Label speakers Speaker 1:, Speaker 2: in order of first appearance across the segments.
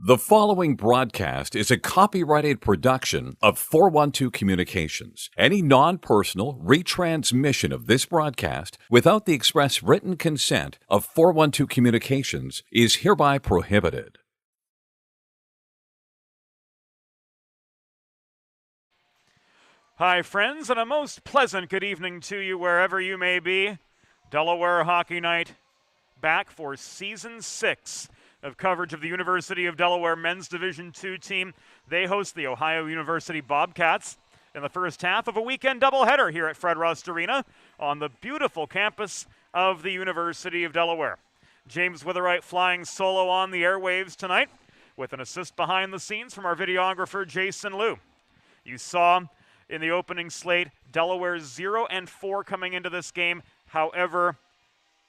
Speaker 1: The following broadcast is a copyrighted production of 412 Communications. Any non-personal retransmission of this broadcast without the express written consent of 412 Communications is hereby prohibited.
Speaker 2: Hi, friends, and a most pleasant good evening to you wherever you may be. Delaware Hockey Night back for Season 6 of coverage of the University of Delaware men's Division II team. They host the Ohio University Bobcats in the first half of a weekend doubleheader here at Fred Rust Arena on the beautiful campus of the University of Delaware. James Witherite flying solo on the airwaves tonight with an assist behind the scenes from our videographer Jason Liu. You saw in the opening slate, Delaware 0-4 coming into this game. However,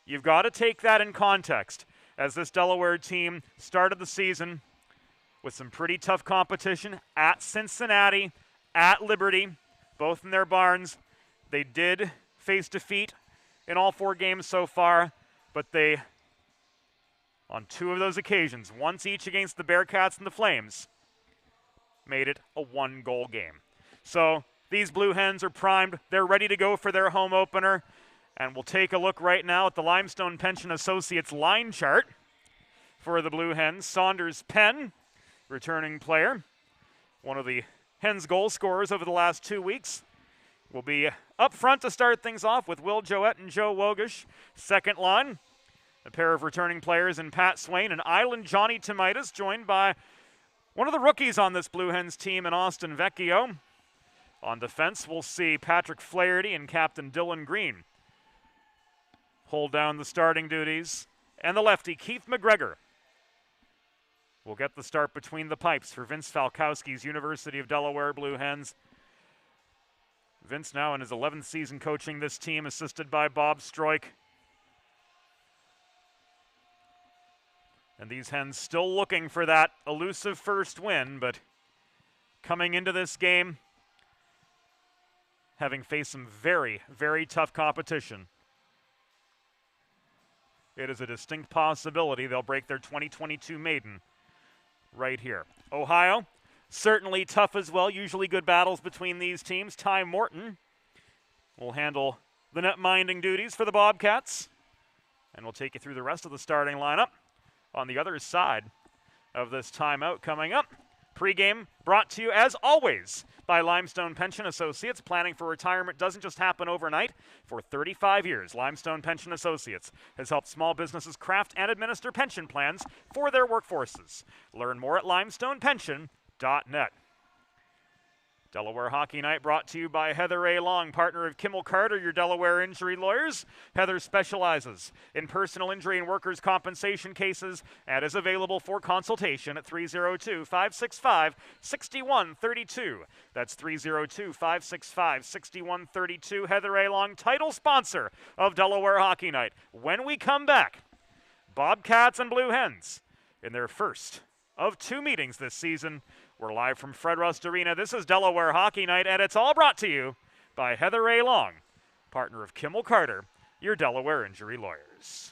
Speaker 2: you've got to take that in context, as this Delaware team started the season with some pretty tough competition at Cincinnati, at Liberty, both in their barns. They did face defeat in all 4 games so far, but they, on 2 of those occasions, once each against the Bearcats and the Flames, made it a 1-goal game. So these Blue Hens are primed. They're ready to go for their home opener. And we'll take a look right now at the Limestone Pension Associates line chart for the Blue Hens. Saunders Penn, returning player, one of the Hens goal scorers over the last 2 weeks, will be up front to start things off with Will Joette and Joe Wogish. Second line, a pair of returning players in Pat Swain and Island Johnny Tomitas, joined by one of the rookies on this Blue Hens team in Austin Vecchio. On defense, we'll see Patrick Flaherty and Captain Dylan Green hold down the starting duties. And the lefty, Keith McGregor, will get the start between the pipes for Vince Falkowski's University of Delaware Blue Hens. Vince now in his 11th season coaching this team, assisted by Bob Stroik. And these Hens still looking for that elusive first win, but coming into this game, having faced some very, very tough competition, it is a distinct possibility they'll break their 2022 maiden right here. Ohio, certainly tough as well. Usually good battles between these teams. Ty Morton will handle the net-minding duties for the Bobcats, and we'll take you through the rest of the starting lineup on the other side of this timeout coming up. Pre-game brought to you, as always, by Limestone Pension Associates. Planning for retirement doesn't just happen overnight. For 35 years, Limestone Pension Associates has helped small businesses craft and administer pension plans for their workforces. Learn more at limestonepension.net. Delaware Hockey Night brought to you by Heather A. Long, partner of Kimmel Carter, your Delaware injury lawyers. Heather specializes in personal injury and workers' compensation cases and is available for consultation at 302-565-6132. That's 302-565-6132. Heather A. Long, title sponsor of Delaware Hockey Night. When we come back, Bobcats and Blue Hens in their first of 2 meetings this season. We're live from Fred Rust Arena. This is Delaware Hockey Night, and it's all brought to you by Heather A. Long, partner of Kimmel Carter, your Delaware injury lawyers.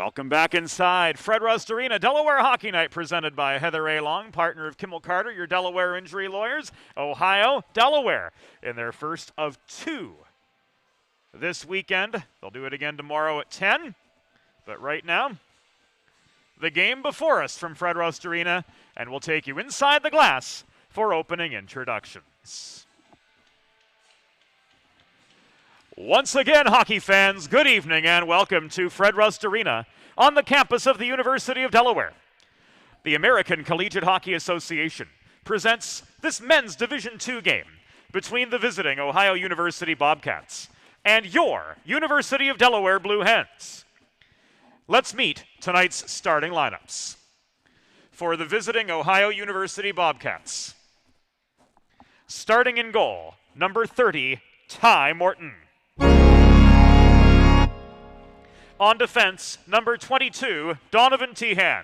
Speaker 2: Welcome back inside Fred Rust Arena, Delaware Hockey Night, presented by Heather A. Long, partner of Kimmel Carter, your Delaware injury lawyers. Ohio, Delaware, in their first of two this weekend. They'll do it again tomorrow at 10. But right now, the game before us from Fred Rust Arena, and we'll take you inside the glass for opening introductions. Once again, hockey fans, good evening and welcome to Fred Rust Arena on the campus of the University of Delaware. The American Collegiate Hockey Association presents this men's Division II game between the visiting Ohio University Bobcats and your University of Delaware Blue Hens. Let's meet tonight's starting lineups. For the visiting Ohio University Bobcats, starting in goal, number 30, Ty Morton. On defense, number 22, Donovan Tehan.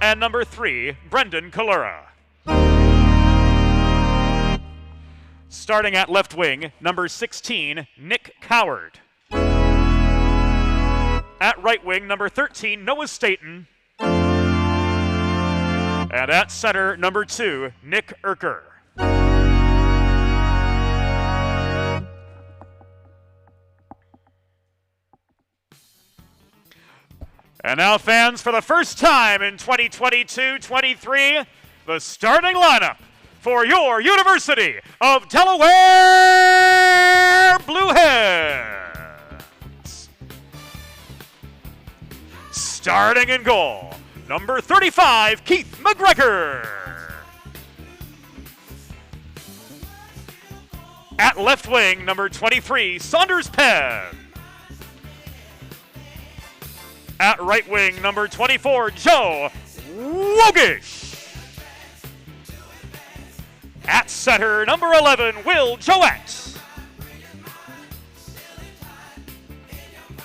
Speaker 2: And number 3, Brendan Kalura. Starting at left wing, number 16, Nick Coward. At right wing, number 13, Noah Staten. And at center, number 2, Nick Urker. And now, fans, for the first time in 2022-23, the starting lineup for your University of Delaware Blue Hens. Starting in goal, number 35, Keith McGregor. At left wing, number 23, Saunders Penn. At right wing, number 24, Joe Wogish. At center, number 11, Will Joette.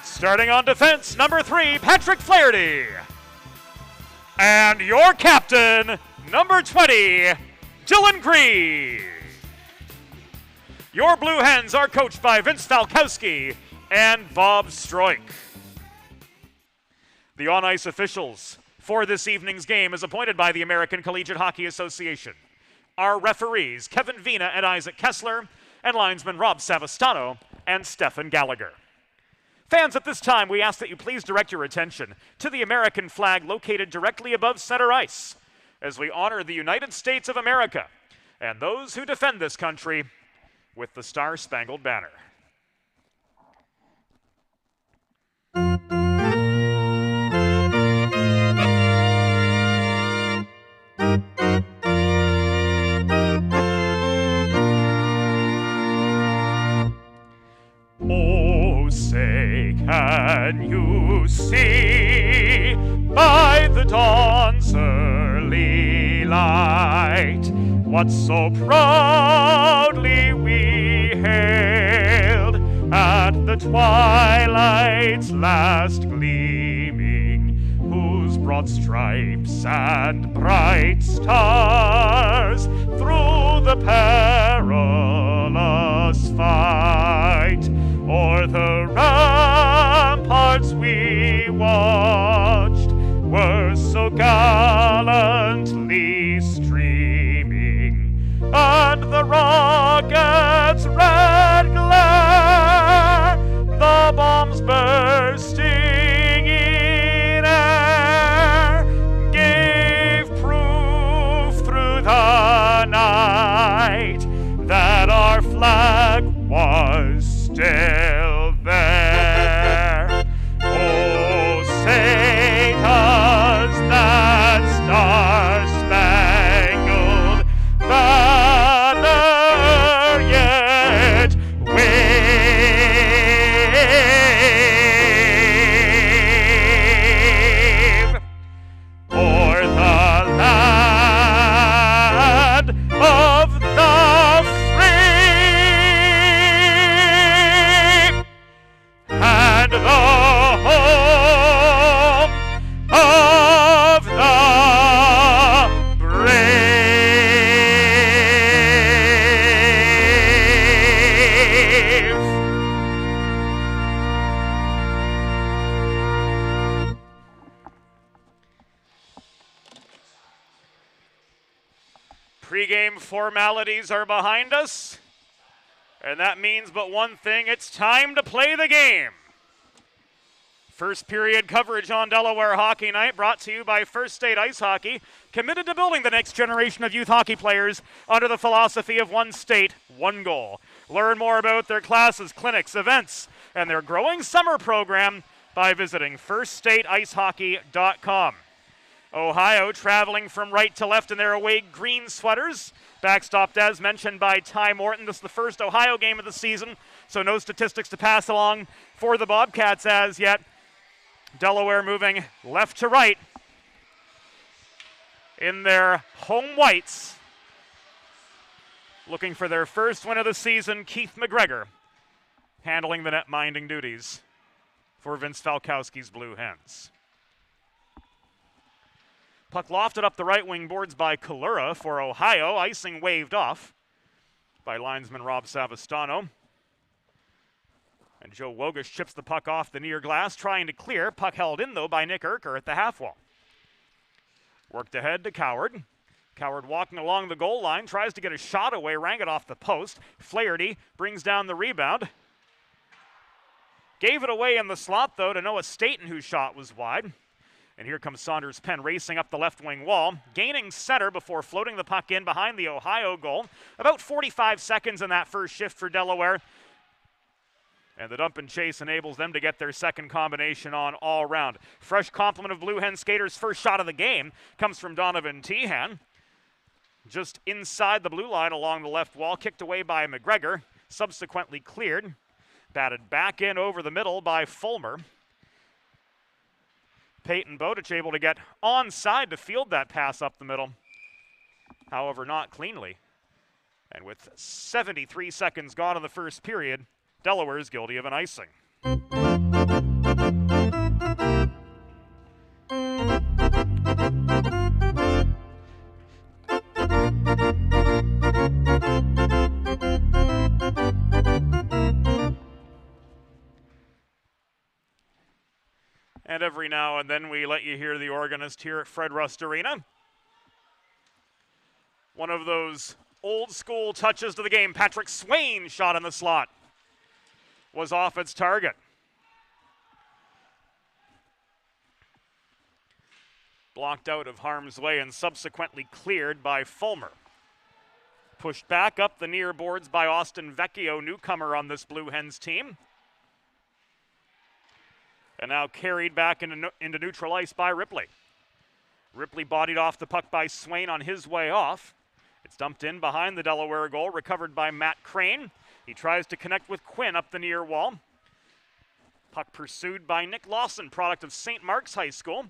Speaker 2: Starting on defense, number 3, Patrick Flaherty. And your captain, number 20, Dylan Green. Your Blue Hens are coached by Vince Falkowski and Bob Stroik. The on-ice officials for this evening's game is appointed by the American Collegiate Hockey Association. Our referees, Kevin Vina and Isaac Kessler, and linesman Rob Savastano, and Stephen Gallagher. Fans, at this time, we ask that you please direct your attention to the American flag located directly above center ice as we honor the United States of America and those who defend this country with the Star-Spangled Banner. Oh, say, can you see by the dawn's early light what so proudly we hailed at the twilight's last gleaming, whose broad stripes and bright stars through the perilous fight o'er the ramparts we watched were so gallantly streaming, and the rocket's red glare, the bombs bursting in air, gave proof through the night that our flag was still there. Oh, say does that star-spangled banner yet wave o'er the land of the free and the home of the brave. Pre-game formalities are behind us, and that means but one thing: it's time to play the game. First period coverage on Delaware Hockey Night brought to you by First State Ice Hockey, committed to building the next generation of youth hockey players under the philosophy of one state, one goal. Learn more about their classes, clinics, events, and their growing summer program by visiting firststateicehockey.com. Ohio traveling from right to left in their away green sweaters. Backstopped, as mentioned, by Ty Morton. This is the first Ohio game of the season, so no statistics to pass along for the Bobcats as yet. Delaware moving left to right in their home whites. Looking for their first win of the season, Keith McGregor handling the net-minding duties for Vince Falkowski's Blue Hens. Puck lofted up the right wing boards by Kalura for Ohio. Icing waved off by linesman Rob Savastano. And Joe Wogish chips the puck off the near glass, trying to clear. Puck held in, though, by Nick Urker at the half wall. Worked ahead to Coward. Coward walking along the goal line, tries to get a shot away, rang it off the post. Flaherty brings down the rebound. Gave it away in the slot, though, to Noah Staten, whose shot was wide. And here comes Saunders Penn racing up the left wing wall, gaining center before floating the puck in behind the Ohio goal. About 45 seconds in that first shift for Delaware. And the dump and chase enables them to get their second combination on all round. Fresh complement of Blue Hen skaters' first shot of the game comes from Donovan Tehan. Just inside the blue line along the left wall, kicked away by McGregor, subsequently cleared. Batted back in over the middle by Fulmer. Peyton Bowditch able to get onside to field that pass up the middle. However, not cleanly. And with 73 seconds gone in the first period, Delaware is guilty of an icing. And every now and then we let you hear the organist here at Fred Rust Arena. One of those old school touches to the game. Patrick Swain shot in the slot. was off its target. Blocked out of harm's way and subsequently cleared by Fulmer. Pushed back up the near boards by Austin Vecchio, newcomer on this Blue Hens team. And now carried back into neutral ice by Ripley. Ripley bodied off the puck by Swain on his way off. It's dumped in behind the Delaware goal, recovered by Matt Crane. He tries to connect with Quinn up the near wall. Puck pursued by Nick Lawson, product of St. Mark's High School.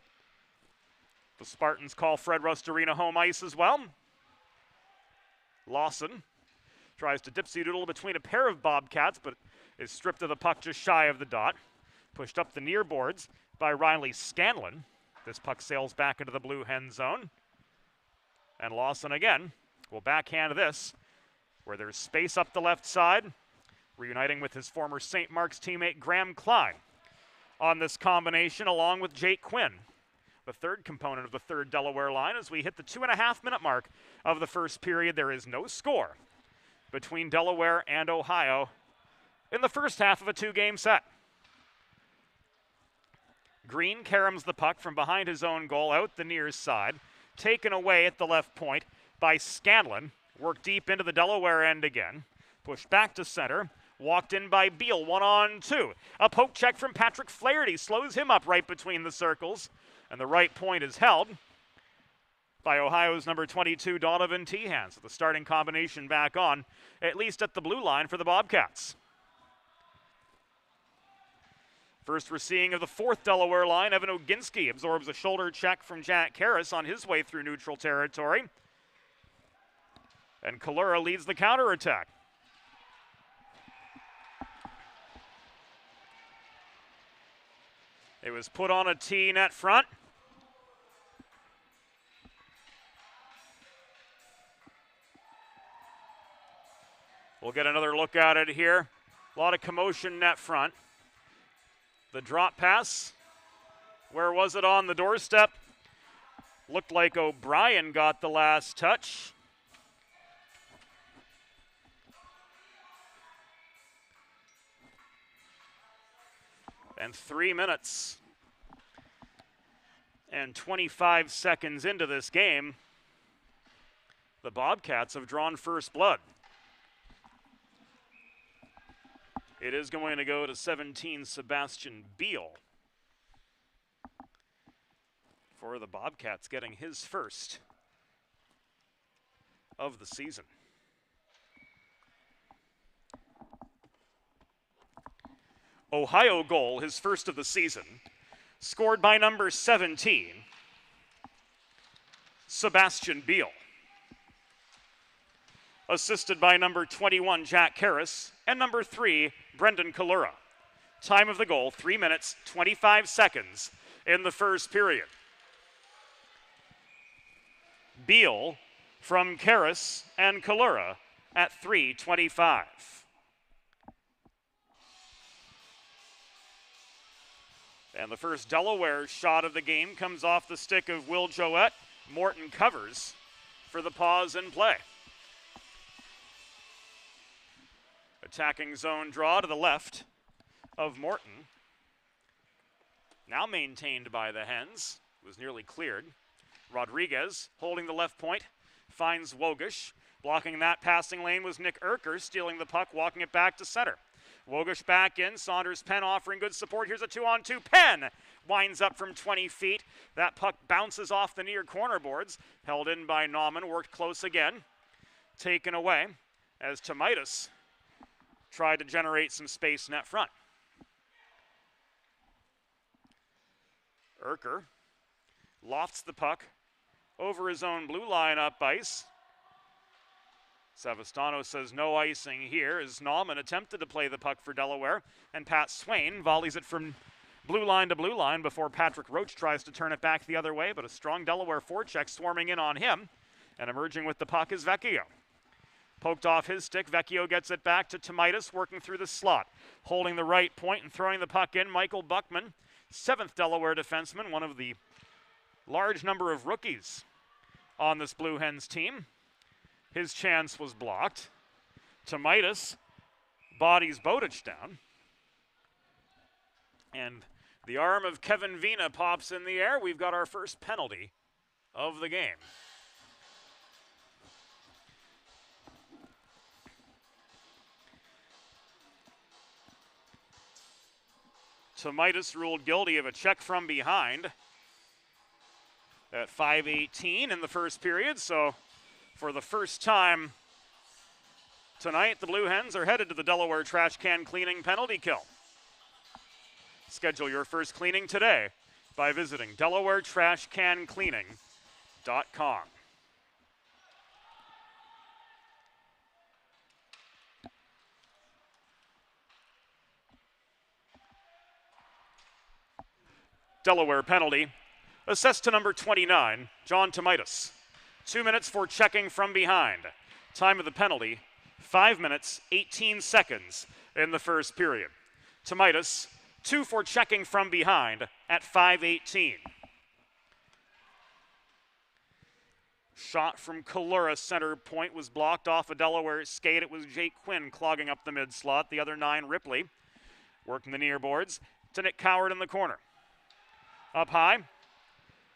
Speaker 2: The Spartans call Fred Rust Arena home ice as well. Lawson tries to dipsy-doodle between a pair of Bobcats, but is stripped of the puck just shy of the dot. Pushed up the near boards by Riley Scanlon. This puck sails back into the Blue Hen zone. And Lawson again will backhand this, where there's space up the left side, reuniting with his former St. Mark's teammate Graham Klein on this combination, along with Jake Quinn, the third component of the third Delaware line. As we hit the 2.5-minute mark of the first period, there is no score between Delaware and Ohio in the first half of a 2-game set. Green caroms the puck from behind his own goal out the near side, taken away at the left point by Scanlon, worked deep into the Delaware end again, pushed back to center, walked in by Beal, 1-on-2. A poke check from Patrick Flaherty slows him up right between the circles, and the right point is held by Ohio's number 22, Donovan Tehan. So the starting combination back on, at least at the blue line for the Bobcats. First we're seeing of the fourth Delaware line, Evan Oginski absorbs a shoulder check from Jack Karras on his way through neutral territory. And Kalura leads the counterattack. It was put on a tee net front. We'll get another look at it here. A lot of commotion net front. The drop pass, where was it on the doorstep? Looked like O'Brien got the last touch. And 3 minutes and 25 seconds into this game, the Bobcats have drawn first blood. It is going to go to 17, Sebastian Beal, for the Bobcats getting his first of the season. Ohio goal, his first of the season, scored by number 17, Sebastian Beal. Assisted by number 21, Jack Karras, and number 3, Brendan Kalura. Time of the goal, 3 minutes, 25 seconds in the first period. Beal from Karras and Kalura at 3:25. And the first Delaware shot of the game comes off the stick of Will Joette. Morton covers for the pause in play. Attacking zone draw to the left of Morton. Now maintained by the Hens. Was nearly cleared. Rodriguez holding the left point. Finds Wogish. Blocking that passing lane was Nick Urker, stealing the puck, walking it back to center. Wogish back in. Saunders Penn offering good support. Here's a 2-on-2. Penn winds up from 20 feet. That puck bounces off the near corner boards. Held in by Nauman. Worked close again. Taken away as Tomaitis tried to generate some space net front. Urker lofts the puck over his own blue line up ice. Savastano says no icing here as Nauman attempted to play the puck for Delaware, and Pat Swain volleys it from blue line to blue line before Patrick Roach tries to turn it back the other way, but a strong Delaware forecheck swarming in on him, and emerging with the puck is Vecchio. Poked off his stick, Vecchio gets it back to Tomaitis, working through the slot. Holding the right point and throwing the puck in, Michael Buckman, 7th Delaware defenseman, one of the large number of rookies on this Blue Hens team. His chance was blocked. Tomaitis bodies Bodic down. And the arm of Kevin Vina pops in the air. We've got our first penalty of the game. Tomaitis ruled guilty of a check from behind at 5:18 in the first period. So for the first time tonight, the Blue Hens are headed to the Delaware trash can cleaning penalty kill. Schedule your first cleaning today by visiting DelawareTrashCanCleaning.com. Delaware penalty assessed to number 29, John Tomaitis. 2 minutes for checking from behind. Time of the penalty, 5 minutes, 18 seconds in the first period. Tomaitis, 2 for checking from behind at 5:18. Shot from Kalura center point was blocked off a Delaware skate. It was Jake Quinn clogging up the mid slot. The other 9, Ripley, working the near boards to Nick Coward in the corner. Up high,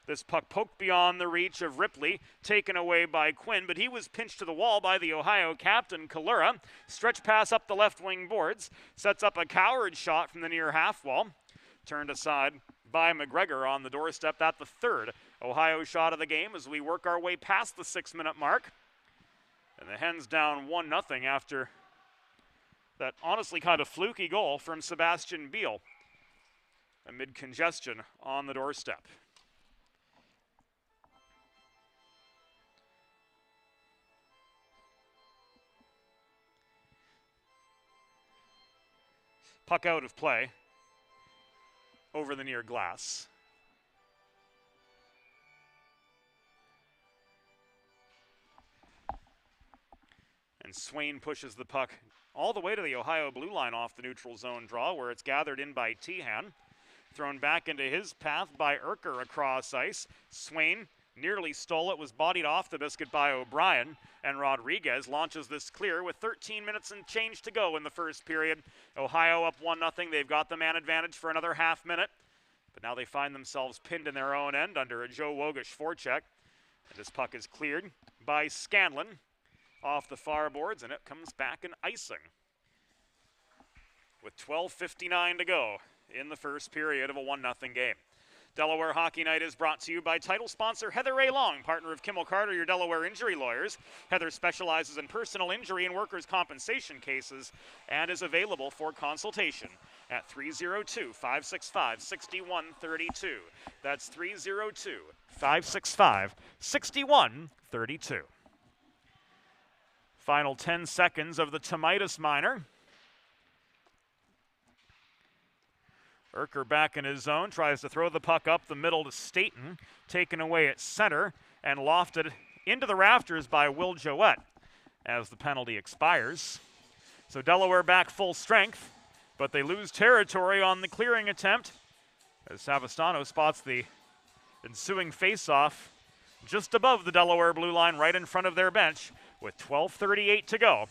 Speaker 2: this puck poked beyond the reach of Ripley, taken away by Quinn, but he was pinched to the wall by the Ohio captain, Kalura. Stretch pass up the left wing boards, sets up a Coward shot from the near half wall, turned aside by McGregor on the doorstep. That's the third Ohio shot of the game as we work our way past the 6-minute mark. And the Hens down 1-0 after that honestly kind of fluky goal from Sebastian Beal amid congestion on the doorstep. Puck out of play over the near glass. And Swain pushes the puck all the way to the Ohio blue line off the neutral zone draw, where it's gathered in by Tehan. Thrown back into his path by Urker across ice. Swain nearly stole it, was bodied off the biscuit by O'Brien, and Rodriguez launches this clear with 13 minutes and change to go in the first period. Ohio up 1-0. They've got the man advantage for another half minute, but now they find themselves pinned in their own end under a Joe Wogish forecheck. And this puck is cleared by Scanlon off the far boards, and it comes back in icing with 12:59 to go in the first period of a 1-0 game. Delaware Hockey Night is brought to you by title sponsor Heather Ray Long, partner of Kimmel Carter, your Delaware injury lawyers. Heather specializes in personal injury and workers' compensation cases and is available for consultation at 302-565-6132. That's 302-565-6132. Final 10 seconds of the Tomaitis minor. Urker back in his zone, tries to throw the puck up the middle to Staten, taken away at center and lofted into the rafters by Will Jouett as the penalty expires. So Delaware back full strength, but they lose territory on the clearing attempt as Savastano spots the ensuing face-off just above the Delaware blue line right in front of their bench with 12:38 to go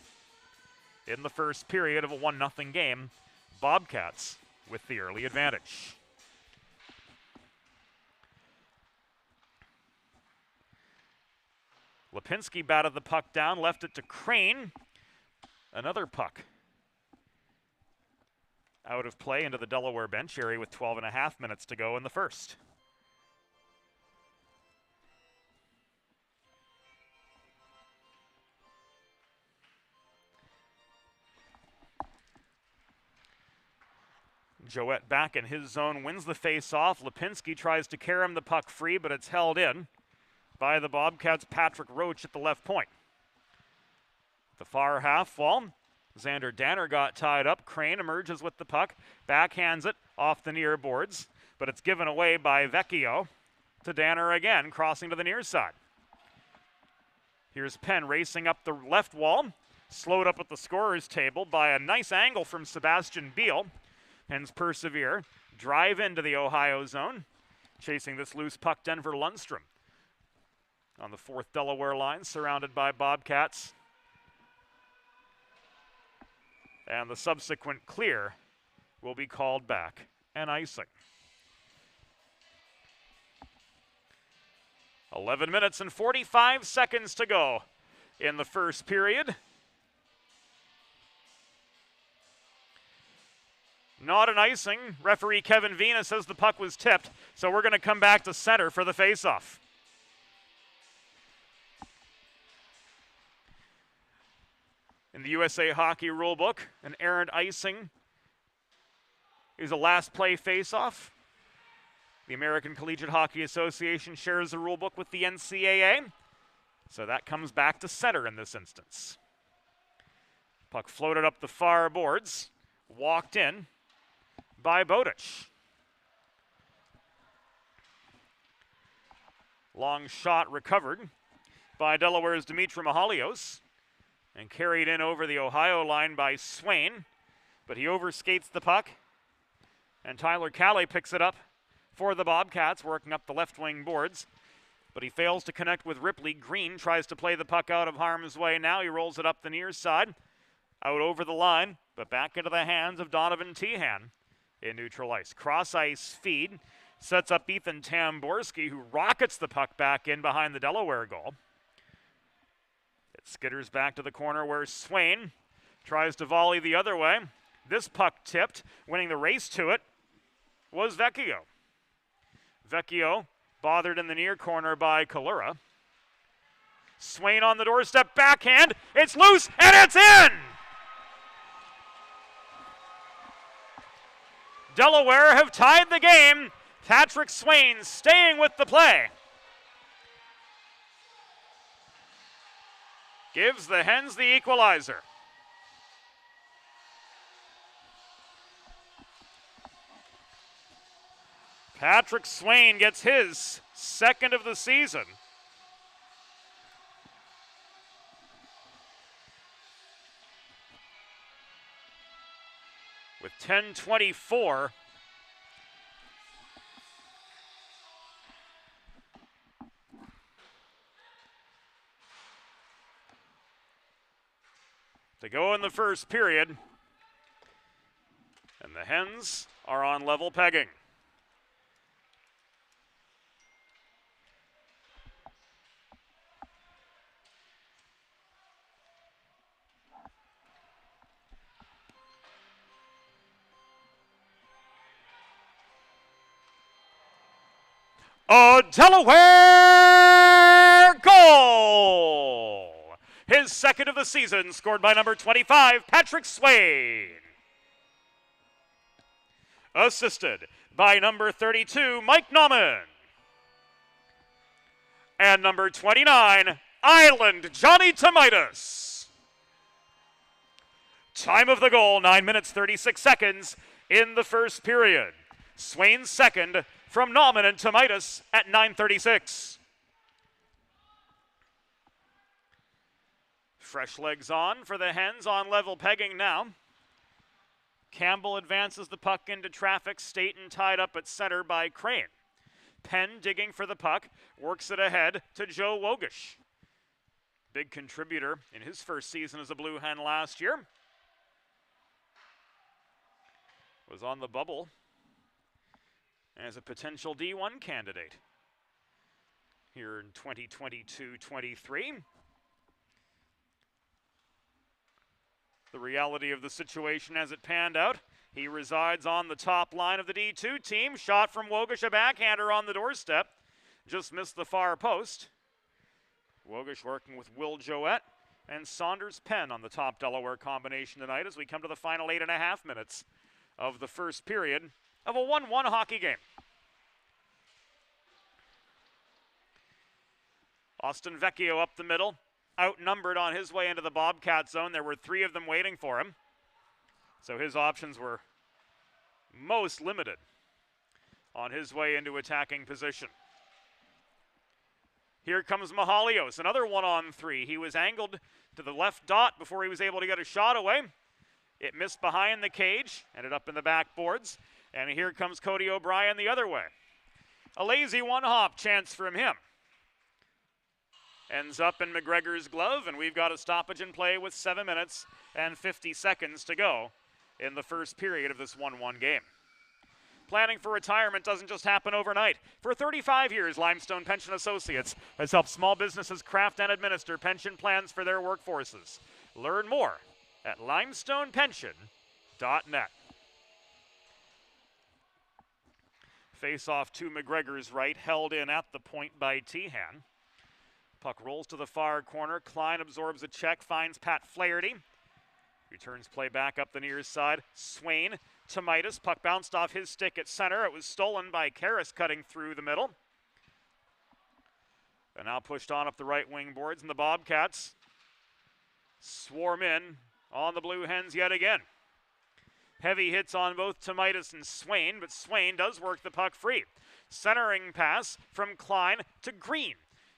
Speaker 2: in the first period of a 1-0 game. Bobcats with the early advantage. Lipinski batted the puck down, left it to Crane. Another puck out of play into the Delaware bench area with 12.5 minutes to go in the first. Jouett back in his zone, wins the face-off. Lipinski tries to carry him the puck free, but it's held in by the Bobcats' Patrick Roach at the left point. The far half wall, Xander Danner got tied up. Crane emerges with the puck, backhands it off the near boards, but it's given away by Vecchio to Danner again, crossing to the near side. Here's Penn racing up the left wall, slowed up at the scorer's table by a nice angle from Sebastian Beal. Hens persevere, drive into the Ohio zone. Chasing this loose puck, Denver Lundstrom on the fourth Delaware line, surrounded by Bobcats. And the subsequent clear will be called back and icing. 11 minutes and 45 seconds to go in the first period. Not an icing. Referee Kevin Vina says the puck was tipped, so we're going to come back to center for the faceoff. In the USA Hockey Rulebook, an errant icing is a last play faceoff. The American Collegiate Hockey Association shares the rulebook with the NCAA, so that comes back to center in this instance. Puck floated up the far boards, walked in by Bodic. Long shot recovered by Delaware's Dimitri Mahalios and carried in over the Ohio line by Swain, but he overskates the puck, and Tyler Callie picks it up for the Bobcats, working up the left wing boards, but he fails to connect with Ripley. Green tries to play the puck out of harm's way now. He rolls it up the near side, out over the line, but back into the hands of Donovan Tehan in neutral ice. Cross ice feed sets up Ethan Tamborski, who rockets the puck back in behind the Delaware goal. It skitters back to the corner where Swain tries to volley the other way. This puck tipped, winning the race to it was Vecchio. Vecchio bothered in the near corner by Kalura. Swain on the doorstep, backhand. It's loose and it's in! Delaware have tied the game. Patrick Swain staying with the play. Gives the Hens the equalizer. Patrick Swain gets his second of the season. With 10:24 to go in the first period, and the Hens are on level pegging. A Delaware goal! His second of the season, scored by number 25, Patrick Swain. Assisted by number 32, Mike Nauman. And number 29, Island Johnny Tomaitis. Time of the goal, 9 minutes, 36 seconds in the first period. Swain's second from Nauman and Tomaitis at 9:36. Fresh legs on for the Hens on level pegging now. Campbell advances the puck into traffic. Staten tied up at center by Crane. Penn digging for the puck, works it ahead to Joe Wogish. Big contributor in his first season as a Blue Hen last year. Was on the bubble as a potential D1 candidate here in 2022-23. The reality of the situation as it panned out, he resides on the top line of the D2 team. Shot from Wogish, a backhander on the doorstep. Just missed the far post. Wogish working with Will Joette and Saunders Penn on the top Delaware combination tonight as we come to the final 8.5 minutes of the first period of a 1-1 hockey game. Austin Vecchio up the middle, outnumbered on his way into the Bobcat zone. There were 3 of them waiting for him, so his options were most limited on his way into attacking position. Here comes Mahalios, another 1-on-3. He was angled to the left dot before he was able to get a shot away. It missed behind the cage, ended up in the backboards. And here comes Cody O'Brien the other way. A lazy one-hop chance from him. Ends up in McGregor's glove, and we've got a stoppage in play with 7 minutes and 50 seconds to go in the first period of this 1-1 game. Planning for retirement doesn't just happen overnight. For 35 years, Limestone Pension Associates has helped small businesses craft and administer pension plans for their workforces. Learn more at limestonepension.net. Face-off to McGregor's right, held in at the point by Tehan. Puck rolls to the far corner. Klein absorbs a check, finds Pat Flaherty. Returns play back up the near side. Swain to Midas. Puck bounced off his stick at center. It was stolen by Karras cutting through the middle. And now pushed on up the right wing boards, and the Bobcats swarm in on the Blue Hens yet again. Heavy hits on both Tomaitis and Swain, but Swain does work the puck free. Centering pass from Klein to Green.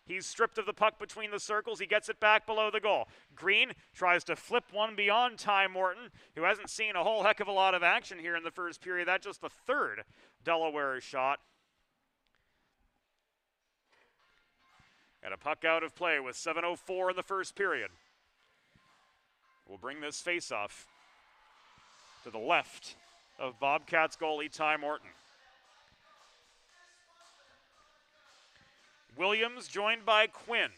Speaker 2: He's stripped of the puck between the circles. He gets it back below the goal. Green tries to flip one beyond Ty Morton, who hasn't seen a whole heck of a lot of action here in the first period. That's just the third Delaware shot. And a puck out of play with 7:04 in the first period. We'll bring this face-off to the left of Bobcats goalie Ty Morton. Williams joined by Quinn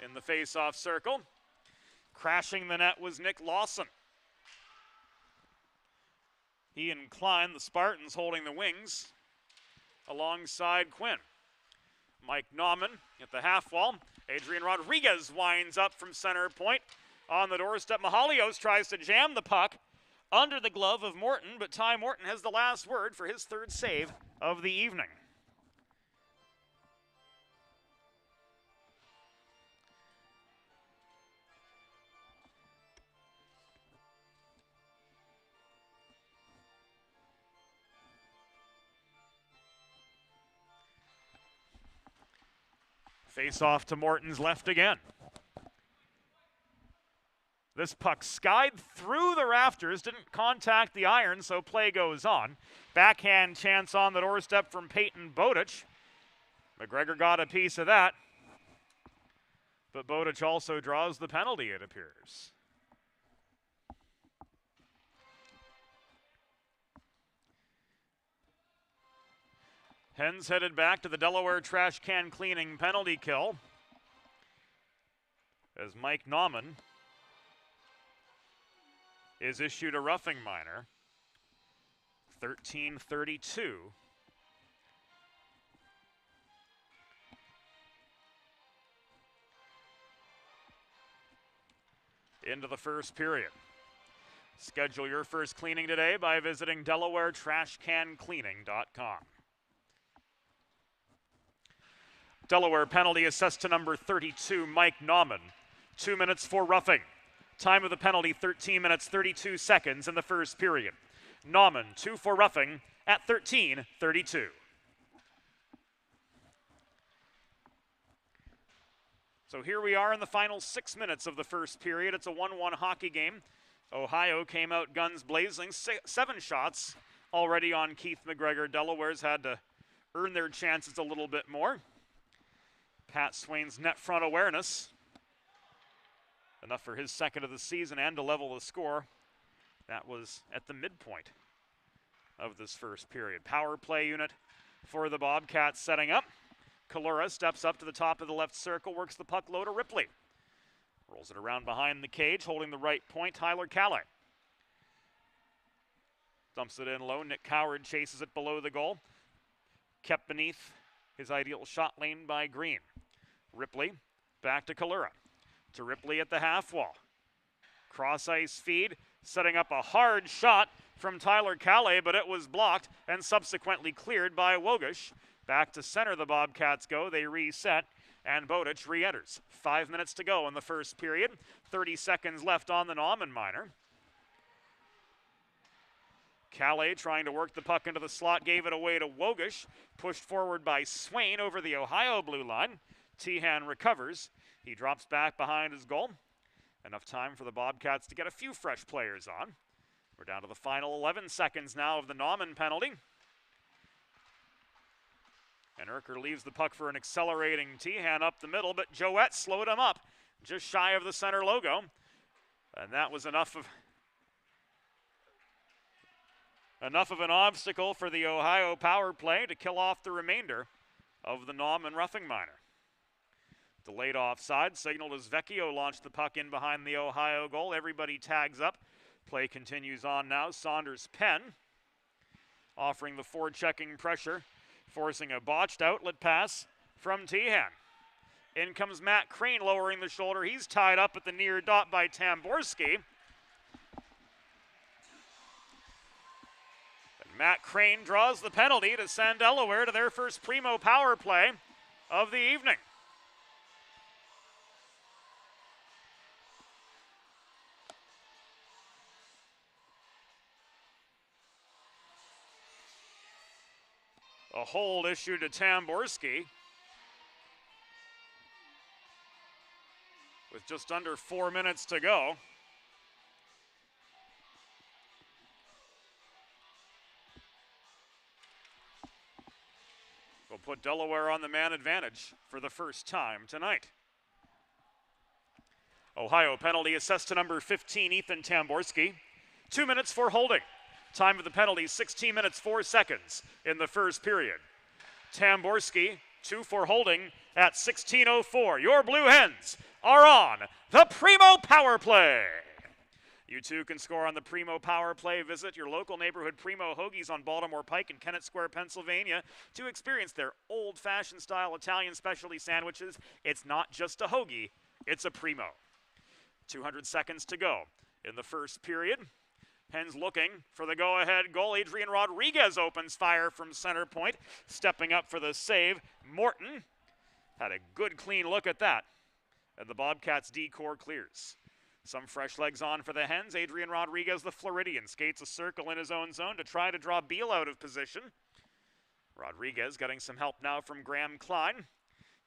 Speaker 2: in the face-off circle. Crashing the net was Nick Lawson. He and Klein, the Spartans, holding the wings alongside Quinn. Mike Nauman at the half wall. Adrian Rodriguez winds up from center point. On the doorstep, Mahalios tries to jam the puck under the glove of Morton, but Ty Morton has the last word for his third save of the evening. Face off to Morton's left again. This puck skied through the rafters, didn't contact the iron, so play goes on. Backhand chance on the doorstep from Peyton Bowditch. McGregor got a piece of that. But Bowditch also draws the penalty, it appears. Hens headed back to the Delaware trash can cleaning penalty kill as Mike Nauman is issued a roughing minor. 13:32. Into the first period. Schedule your first cleaning today by visiting DelawareTrashCanCleaning.com. Delaware penalty assessed to number 32, Mike Nauman. 2 minutes for roughing. Time of the penalty, 13 minutes, 32 seconds in the first period. Nauman, 2 for roughing at 13:32. So here we are in the final 6 minutes of the first period. It's a 1-1 hockey game. Ohio came out guns blazing, 7 shots already on Keith McGregor. Delaware's had to earn their chances a little bit more. Pat Swain's net front awareness, enough for his second of the season and to level the score. That was at the midpoint of this first period. Power play unit for the Bobcats setting up. Kalura steps up to the top of the left circle, works the puck low to Ripley. Rolls it around behind the cage, holding the right point, Tyler Calais. Dumps it in low, Nick Coward chases it below the goal. Kept beneath his ideal shot lane by Green. Ripley back to Kalura. To Ripley at the half wall. Cross ice feed, setting up a hard shot from Tyler Calais, but it was blocked and subsequently cleared by Wogish. Back to center the Bobcats go. They reset, and Bowditch re-enters. 5 minutes to go in the first period. 30 seconds left on the Nauman minor. Calais trying to work the puck into the slot, gave it away to Wogish. Pushed forward by Swain over the Ohio blue line. Tehan recovers. He drops back behind his goal. Enough time for the Bobcats to get a few fresh players on. We're down to the final 11 seconds now of the Nauman penalty. And Urker leaves the puck for an accelerating Tehan up the middle, but Joette slowed him up just shy of the center logo. And that was enough of Enough of an obstacle for the Ohio power play to kill off the remainder of the Nauman roughing minor. Delayed offside, signaled as Vecchio launched the puck in behind the Ohio goal. Everybody tags up. Play continues on now. Saunders Penn offering the forechecking pressure, forcing a botched outlet pass from Tehan. In comes Matt Crane lowering the shoulder. He's tied up at the near dot by Tamborski. And Matt Crane draws the penalty to send Delaware to their first primo power play of the evening. A hold issued to Tamborski with just under 4 minutes to go. Will put Delaware on the man advantage for the first time tonight. Ohio penalty assessed to number 15, Ethan Tamborski. 2 minutes for holding. Time of the penalty, 16 minutes, 4 seconds in the first period. Tamborski, 2 for holding at 16:04. Your Blue Hens are on the Primo Power Play. You too can score on the Primo Power Play. Visit your local neighborhood Primo Hoagies on Baltimore Pike in Kennett Square, Pennsylvania to experience their old-fashioned style Italian specialty sandwiches. It's not just a hoagie, it's a Primo. 200 seconds to go in the first period. Hens looking for the go-ahead goal. Adrian Rodriguez opens fire from center point. Stepping up for the save, Morton had a good clean look at that. And the Bobcats D-core clears. Some fresh legs on for the Hens. Adrian Rodriguez, the Floridian, skates a circle in his own zone to try to draw Beal out of position. Rodriguez getting some help now from Graham Klein,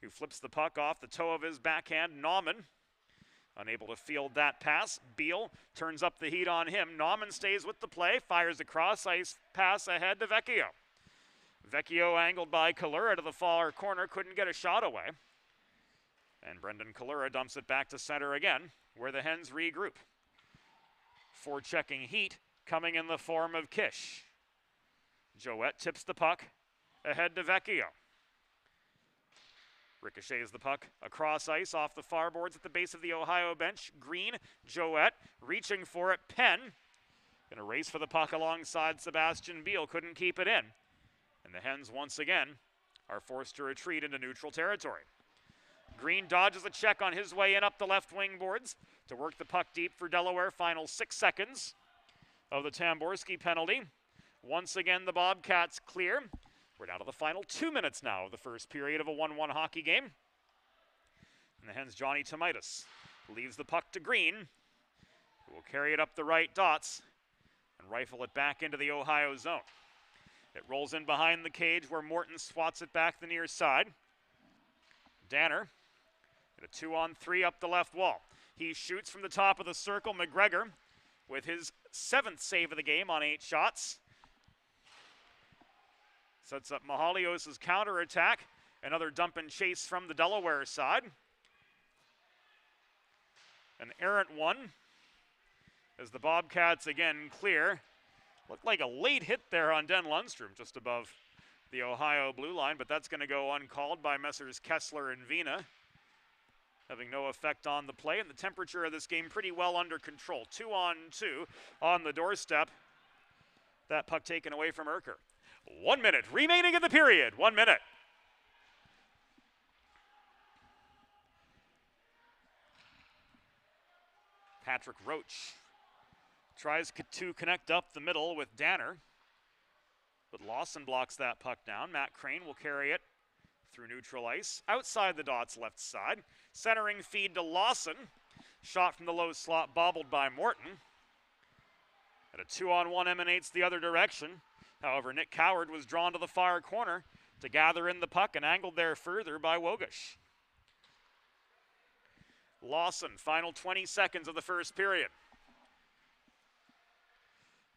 Speaker 2: who flips the puck off the toe of his backhand. Nauman unable to field that pass. Beal turns up the heat on him. Nauman stays with the play, fires a cross-ice pass ahead to Vecchio. Vecchio angled by Kalura to the far corner, couldn't get a shot away. And Brendan Kalura dumps it back to center again, where the Hens regroup. Forechecking heat coming in the form of Kish. Joette tips the puck ahead to Vecchio. Ricochets the puck across ice off the far boards at the base of the Ohio bench. Green, Joette, reaching for it. Penn, gonna race for the puck alongside Sebastian Beal, couldn't keep it in. And the Hens once again are forced to retreat into neutral territory. Green dodges a check on his way in up the left wing boards to work the puck deep for Delaware. Final 6 seconds of the Tamborski penalty. Once again, the Bobcats clear. We're down to the final 2 minutes now of the first period of a 1-1 hockey game. And the Hens' Johnny Tomaitis leaves the puck to Green, who will carry it up the right dots and rifle it back into the Ohio zone. It rolls in behind the cage where Morton swats it back the near side. Danner, a 2-on-3 up the left wall. He shoots from the top of the circle. McGregor with his 7th save of the game on 8 shots. Sets up Mahalios' counterattack. Another dump and chase from the Delaware side. An errant one as the Bobcats again clear. Looked like a late hit there on Den Lundstrom just above the Ohio blue line, but that's going to go uncalled by Messrs. Kessler and Vina, having no effect on the play. And the temperature of this game pretty well under control. 2-on-2 on the doorstep. That puck taken away from Urker. 1 minute remaining in the period. 1 minute. Patrick Roach tries to connect up the middle with Danner, but Lawson blocks that puck down. Matt Crane will carry it through neutral ice, outside the dots left side. Centering feed to Lawson. Shot from the low slot, bobbled by Morton. And a 2-on-1 emanates the other direction. However, Nick Coward was drawn to the far corner to gather in the puck and angled there further by Wogish. Lawson, final 20 seconds of the first period.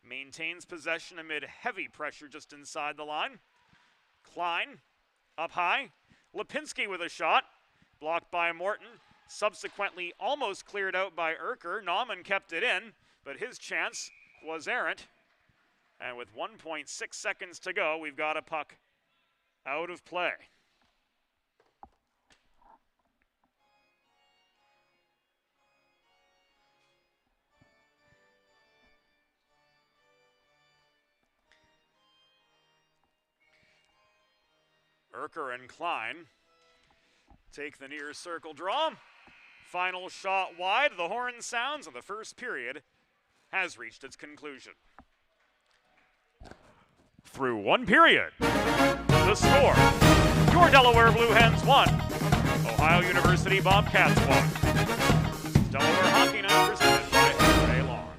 Speaker 2: Maintains possession amid heavy pressure just inside the line. Klein up high. Lipinski with a shot, blocked by Morton. Subsequently almost cleared out by Urker. Nauman kept it in, but his chance was errant And with 1.6 seconds to go, we've got a puck out of play. Urker and Klein take the near circle draw. Final shot wide. The horn sounds, and the first period has reached its conclusion. Through one period, the score: your Delaware Blue Hens 1, Ohio University Bobcats 1. Delaware Hockey Night presented by Henry A. Long.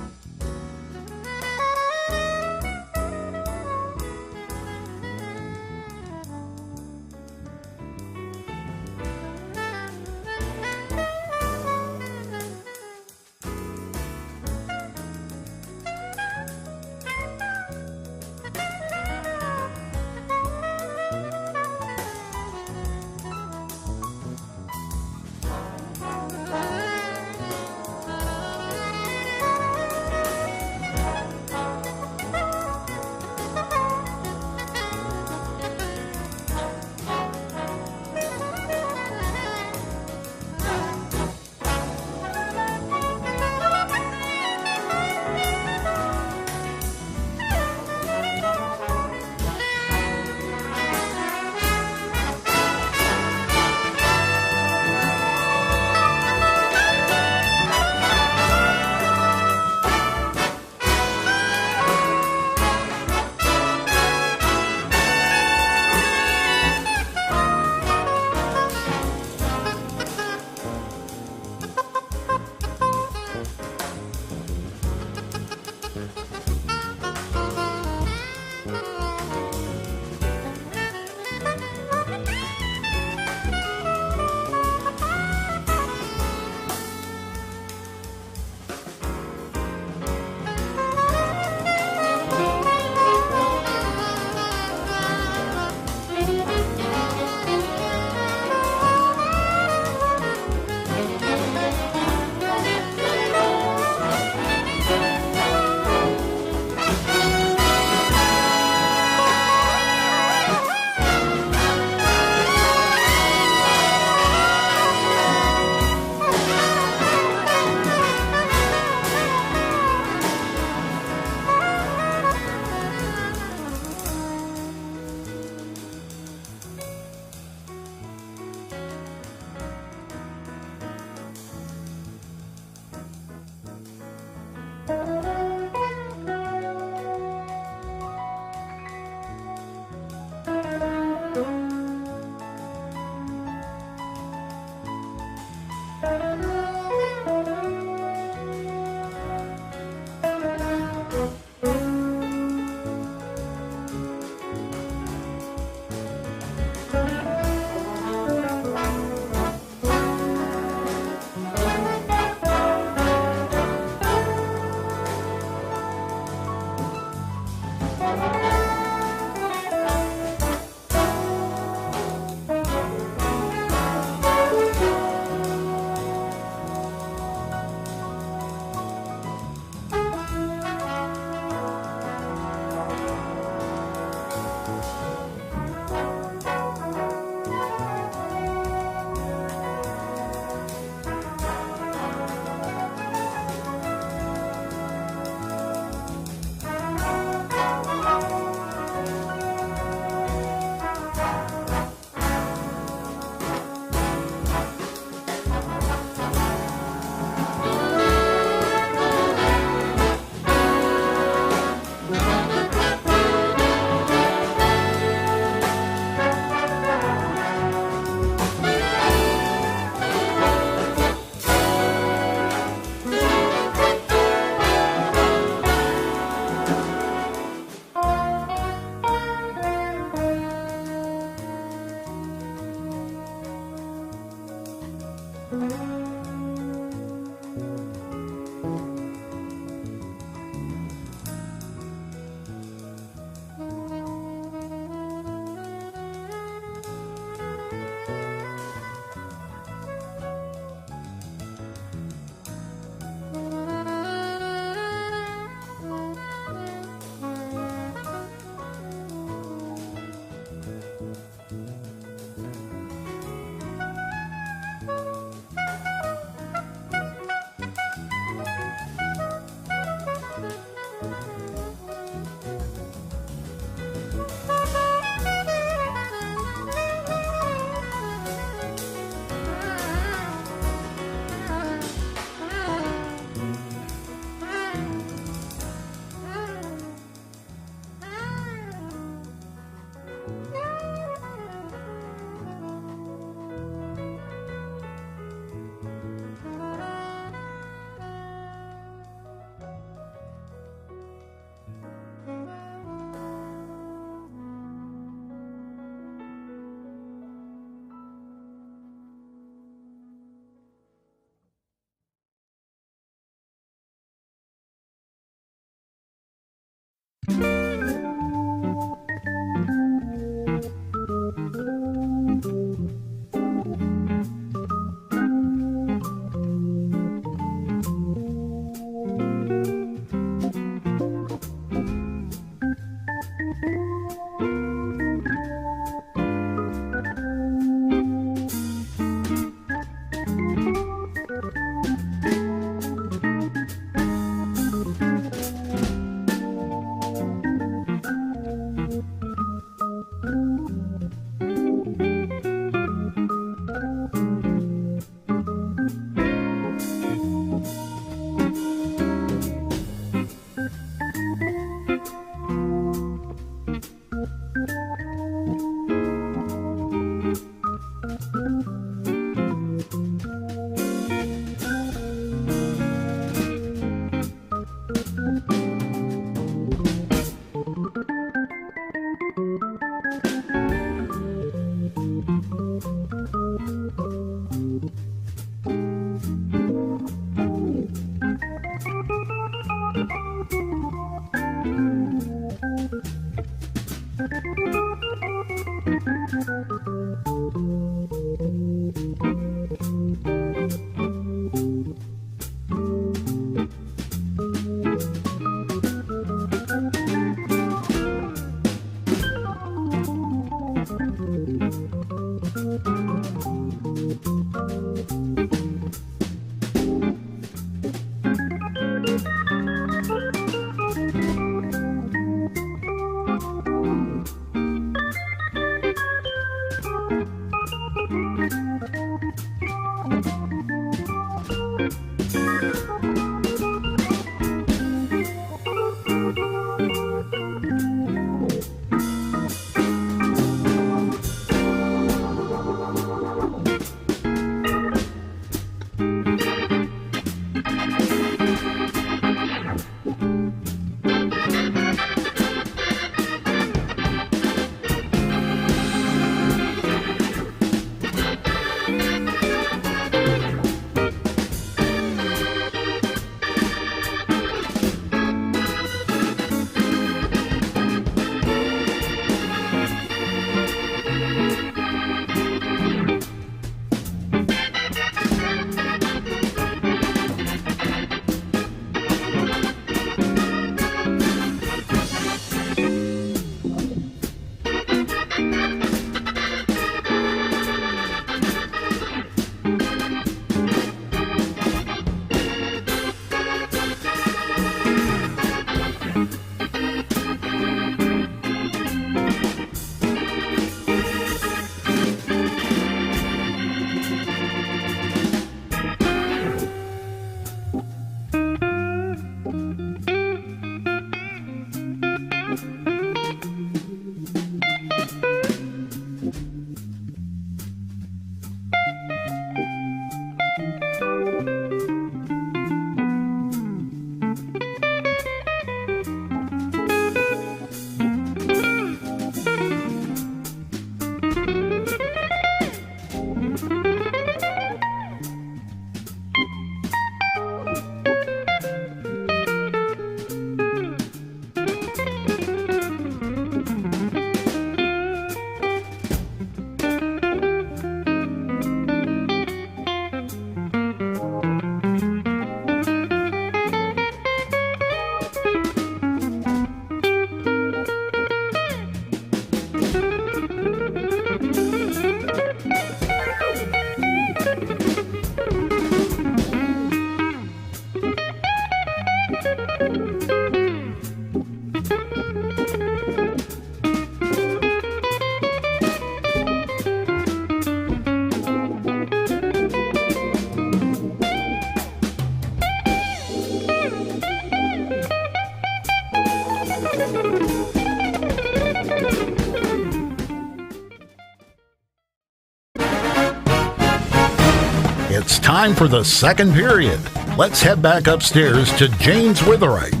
Speaker 3: It's time for the second period. Let's head back upstairs to James Witherite.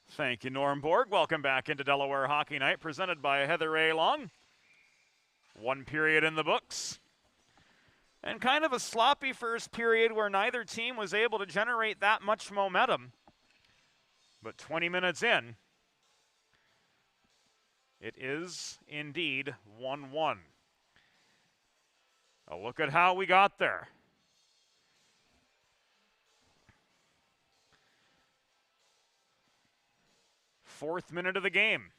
Speaker 2: Thank you, Norm Borg. Welcome back into Delaware Hockey Night, presented by Heather A. Long. One period in the books. And kind of a sloppy first period where neither team was able to generate that much momentum. But 20 minutes in, it is indeed 1-1. A look at how we got there. Fourth minute of the game.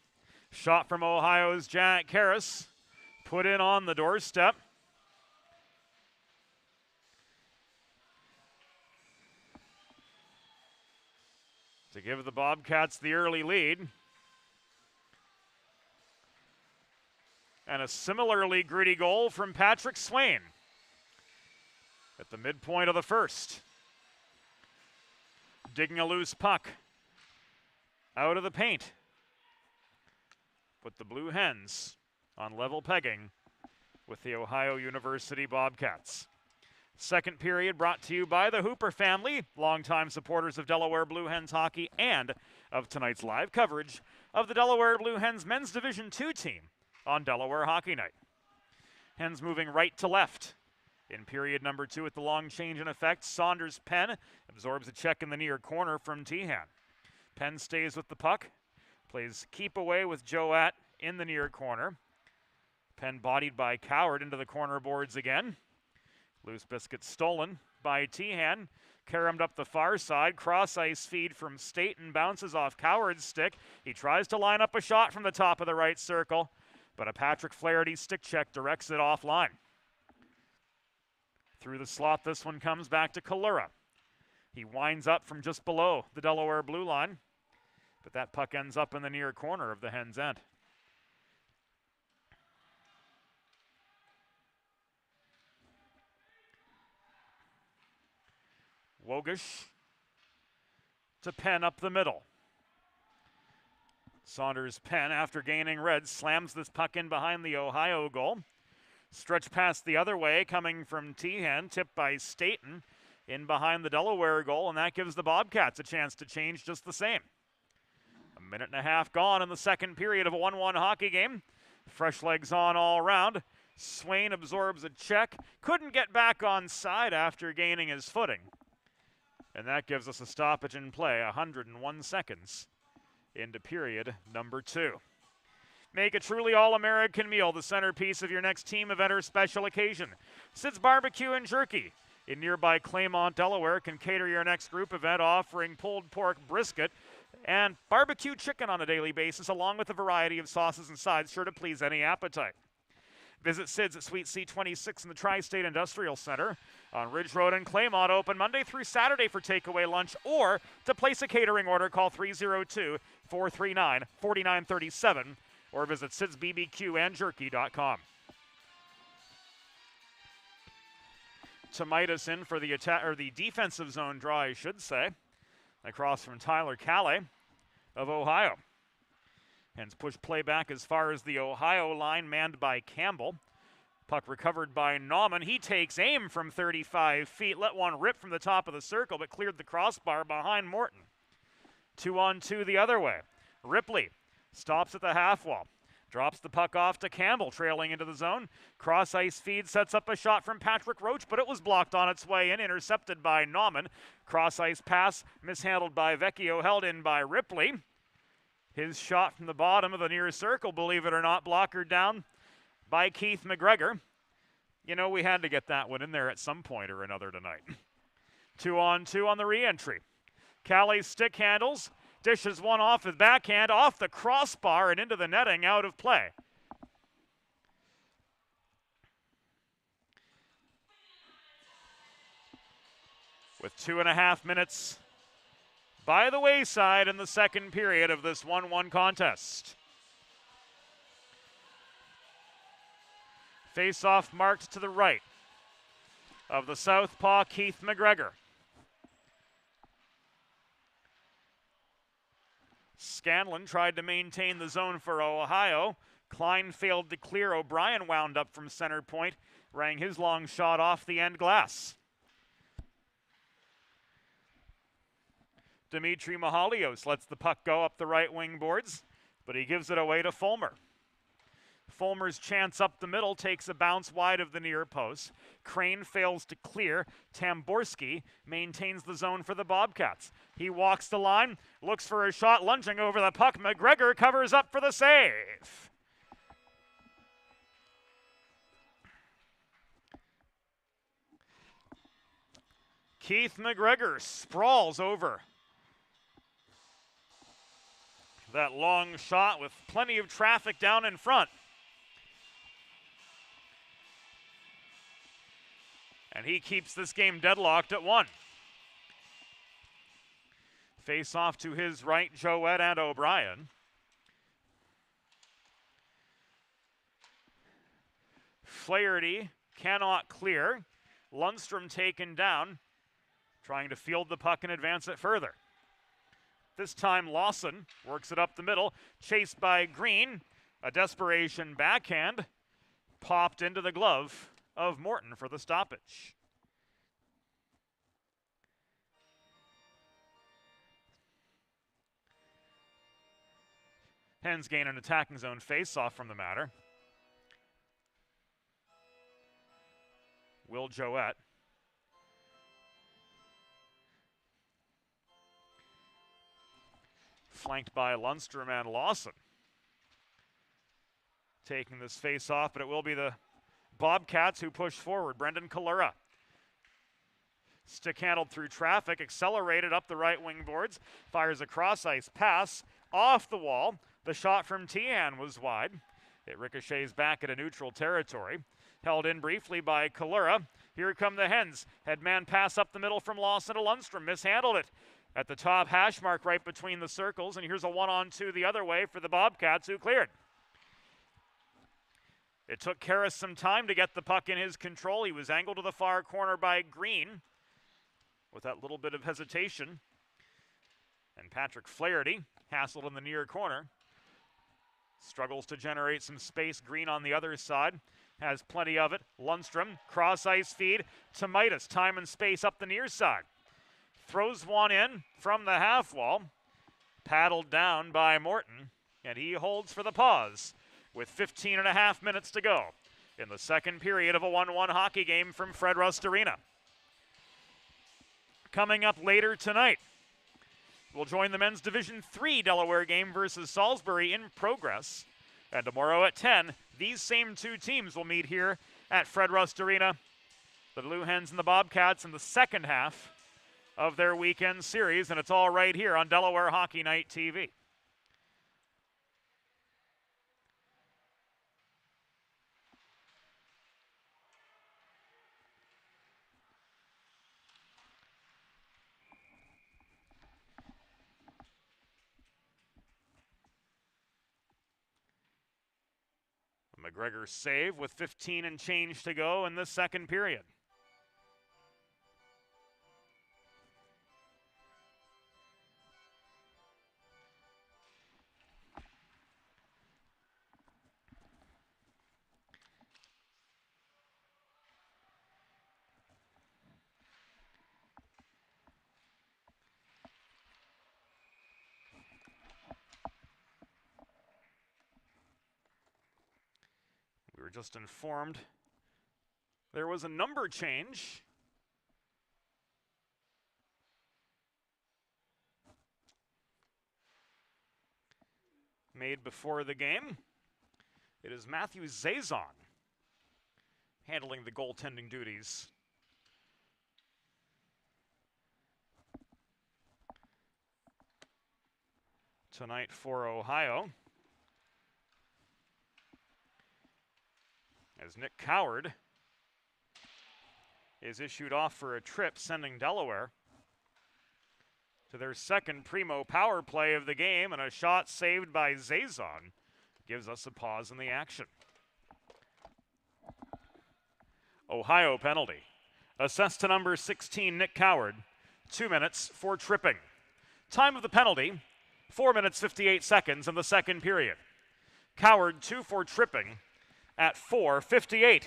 Speaker 2: Shot from Ohio's Jack Harris. Put in on the doorstep. To give the Bobcats the early lead. And a similarly gritty goal from Patrick Swain at the midpoint of the first. Digging a loose puck out of the paint. Put the Blue Hens on level pegging with the Ohio University Bobcats. Second period brought to you by the Hooper family, longtime supporters of Delaware Blue Hens hockey and of tonight's live coverage of the Delaware Blue Hens men's Division II team on Delaware Hockey Night. Hens moving right to left In period number 2 with the long change in effect, Saunders Penn absorbs a check in the near corner from Tehan. Penn stays with the puck, plays keep away with Joette in the near corner. Penn bodied by Coward into the corner boards again. Loose biscuit stolen by Tehan. Caromed up the far side. Cross ice feed from Staten bounces off Coward's stick. He tries to line up a shot from the top of the right circle, but a Patrick Flaherty stick check directs it offline. Through the slot, this one comes back to Kalura. He winds up from just below the Delaware blue line, but that puck ends up in the near corner of the Hens' end. Wogish to Penn up the middle. Saunders Penn, after gaining red, slams this puck in behind the Ohio goal. Stretch pass the other way, coming from Tehan, tipped by Staten in behind the Delaware goal, and that gives the Bobcats a chance to change just the same. A minute and a half gone in the second period of a 1-1 hockey game. Fresh legs on all around. Swain absorbs a check, couldn't get back on side after gaining his footing. And that gives us a stoppage in play, 101 seconds into period number 2. Make a truly all-American meal the centerpiece of your next team event or special occasion. Sid's Barbecue and Jerky in nearby Claymont, Delaware can cater your next group event, offering pulled pork brisket and barbecue chicken on a daily basis, along with a variety of sauces and sides sure to please any appetite. Visit Sid's at Suite C26 in the Tri-State Industrial Center on Ridge Road in Claymont, open Monday through Saturday for takeaway lunch, or to place a catering order, call 302-439-4937 or visit sidsbbqandjerky.com. Tomitis in for the attack, or the defensive zone draw, I should say, across from Tyler Calais of Ohio. Hens push play back as far as the Ohio line, manned by Campbell. Puck recovered by Nauman. He takes aim from 35 feet, let one rip from the top of the circle, but cleared the crossbar behind Morton. 2-on-2 the other way. Ripley stops at the half wall. Drops the puck off to Campbell, trailing into the zone. Cross ice feed sets up a shot from Patrick Roach, but it was blocked on its way in, intercepted by Nauman. Cross ice pass mishandled by Vecchio, held in by Ripley. His shot from the bottom of the near circle, believe it or not, blockered down by Keith McGregor. You know, we had to get that one in there at some point or another tonight. 2-on-2 on the re-entry. Calais stick handles, dishes one off his backhand, off the crossbar and into the netting, out of play. With 2.5 minutes by the wayside in the second period of this 1-1 contest. Face-off marked to the right of the southpaw Keith McGregor. Scanlon tried to maintain the zone for Ohio. Klein failed to clear. O'Brien wound up from center point, rang his long shot off the end glass. Dimitri Mahalios lets the puck go up the right wing boards, but he gives it away to Fulmer. Fulmer's chance up the middle takes a bounce wide of the near post. Crane fails to clear. Tamborski maintains the zone for the Bobcats. He walks the line, looks for a shot, lunging over the puck. McGregor covers up for the save. Keith McGregor sprawls over that long shot with plenty of traffic down in front. And he keeps this game deadlocked at 1. Face off to his right, Joette and O'Brien. Flaherty cannot clear. Lundstrom taken down, trying to field the puck and advance it further. This time Lawson works it up the middle, chased by Green. A desperation backhand popped into the glove of Morton for the stoppage. Hens gain an attacking zone face-off from the matter. Will Joette. Flanked by Lundstrom and Lawson. Taking this face off, but it will be the Bobcats who push forward. Brendan Kalura. Stick handled through traffic, accelerated up the right wing boards, fires a cross ice pass off the wall. The shot from Teahan was wide. It ricochets back into neutral territory. Held in briefly by Kalura. Here come the Hens. Headman pass up the middle from Lawson to Lundstrom. Mishandled it at the top hash mark right between the circles. And here's a 1-on-2 the other way for the Bobcats who cleared. It took Karras some time to get the puck in his control. He was angled to the far corner by Green with that little bit of hesitation. And Patrick Flaherty, hassled in the near corner, struggles to generate some space. Green on the other side has plenty of it. Lundstrom, cross ice feed to Midas. Time and space up the near side. Throws one in from the half wall. Paddled down by Morton, and he holds for the pause with 15 and a half minutes to go in the second period of a 1-1 hockey game from Fred Rust Arena. Coming up later tonight, we'll join the men's Division III Delaware game versus Salisbury in progress. And tomorrow at 10, these same two teams will meet here at Fred Rust Arena. The Blue Hens and the Bobcats in the second half of their weekend series, and it's all right here on Delaware Hockey Night TV. McGregor save with 15 and change to go in this second period. We were just informed there was a number change. Made before the game. It is Matthew Zazon handling the goaltending duties. Tonight for Ohio. As Nick Coward is issued off for a trip, sending Delaware to their second primo power play of the game, and a shot saved by Zazon gives us a pause in the action. Ohio penalty. Assessed to number 16, Nick Coward. 2 minutes for tripping. Time of the penalty, 4 minutes 58 seconds in the second period. Coward 2 for tripping at 4:58.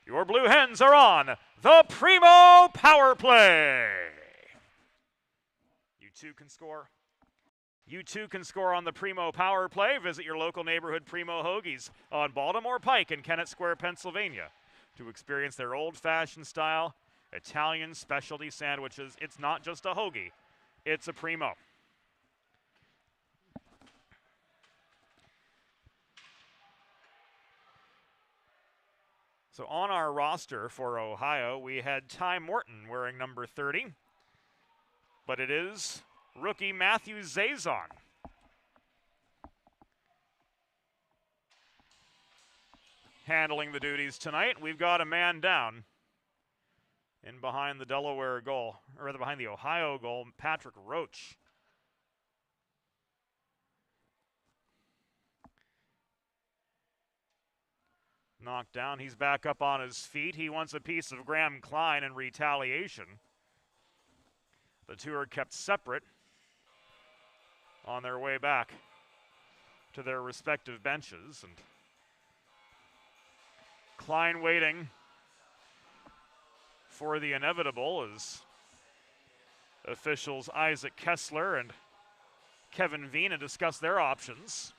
Speaker 2: Your Blue Hens are on the Primo Power Play. You too can score. You too can score on the Primo Power Play. Visit your local neighborhood Primo Hoagies on Baltimore Pike in Kennett Square, Pennsylvania, to experience their old-fashioned style Italian specialty sandwiches. It's not just a hoagie, it's a Primo. So on our roster for Ohio, we had Ty Morton wearing number 30, but it is rookie Matthew Zazon. Handling the duties tonight. We've got a man down in behind the Delaware goal, or rather behind the Ohio goal, Patrick Roach. Knocked down. He's back up on his feet. He wants a piece of Graham Klein in retaliation. The two are kept separate on their way back to their respective benches. And Klein waiting for the inevitable as officials Isaac Kessler and Kevin Vina discuss their options.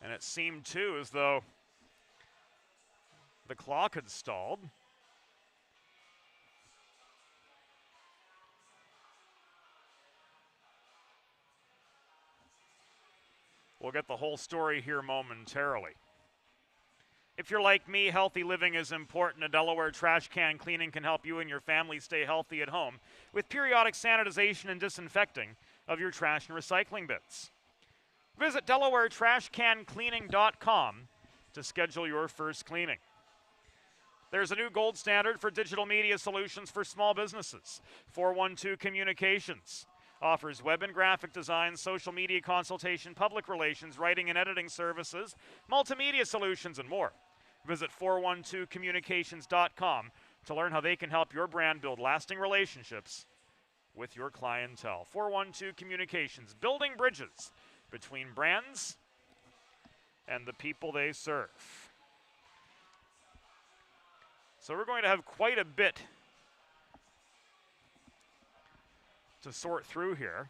Speaker 2: And it seemed, too, as though the clock had stalled. We'll get the whole story here momentarily. If you're like me, healthy living is important. A Delaware trash can cleaning can help you and your family stay healthy at home with periodic sanitization and disinfecting of your trash and recycling bins. Visit DelawareTrashCanCleaning.com to schedule your first cleaning. There's a new gold standard for digital media solutions for small businesses. 412 Communications offers web and graphic design, social media consultation, public relations, writing and editing services, multimedia solutions, and more. Visit 412communications.com to learn how they can help your brand build lasting relationships with your clientele. 412 Communications, building bridges between brands and the people they serve. So we're going to have quite a bit to sort through here.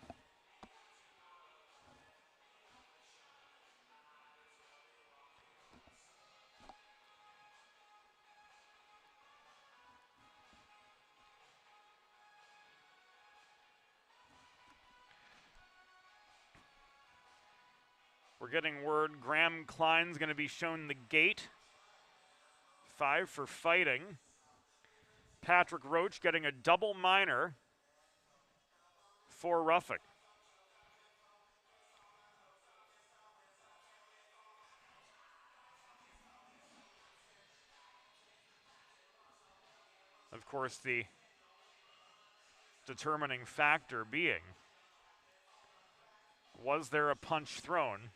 Speaker 2: We're getting word Graham Klein's going to be shown the gate. 5 for fighting. Patrick Roach getting a double minor for roughing. Of course, the determining factor being, was there a punch thrown?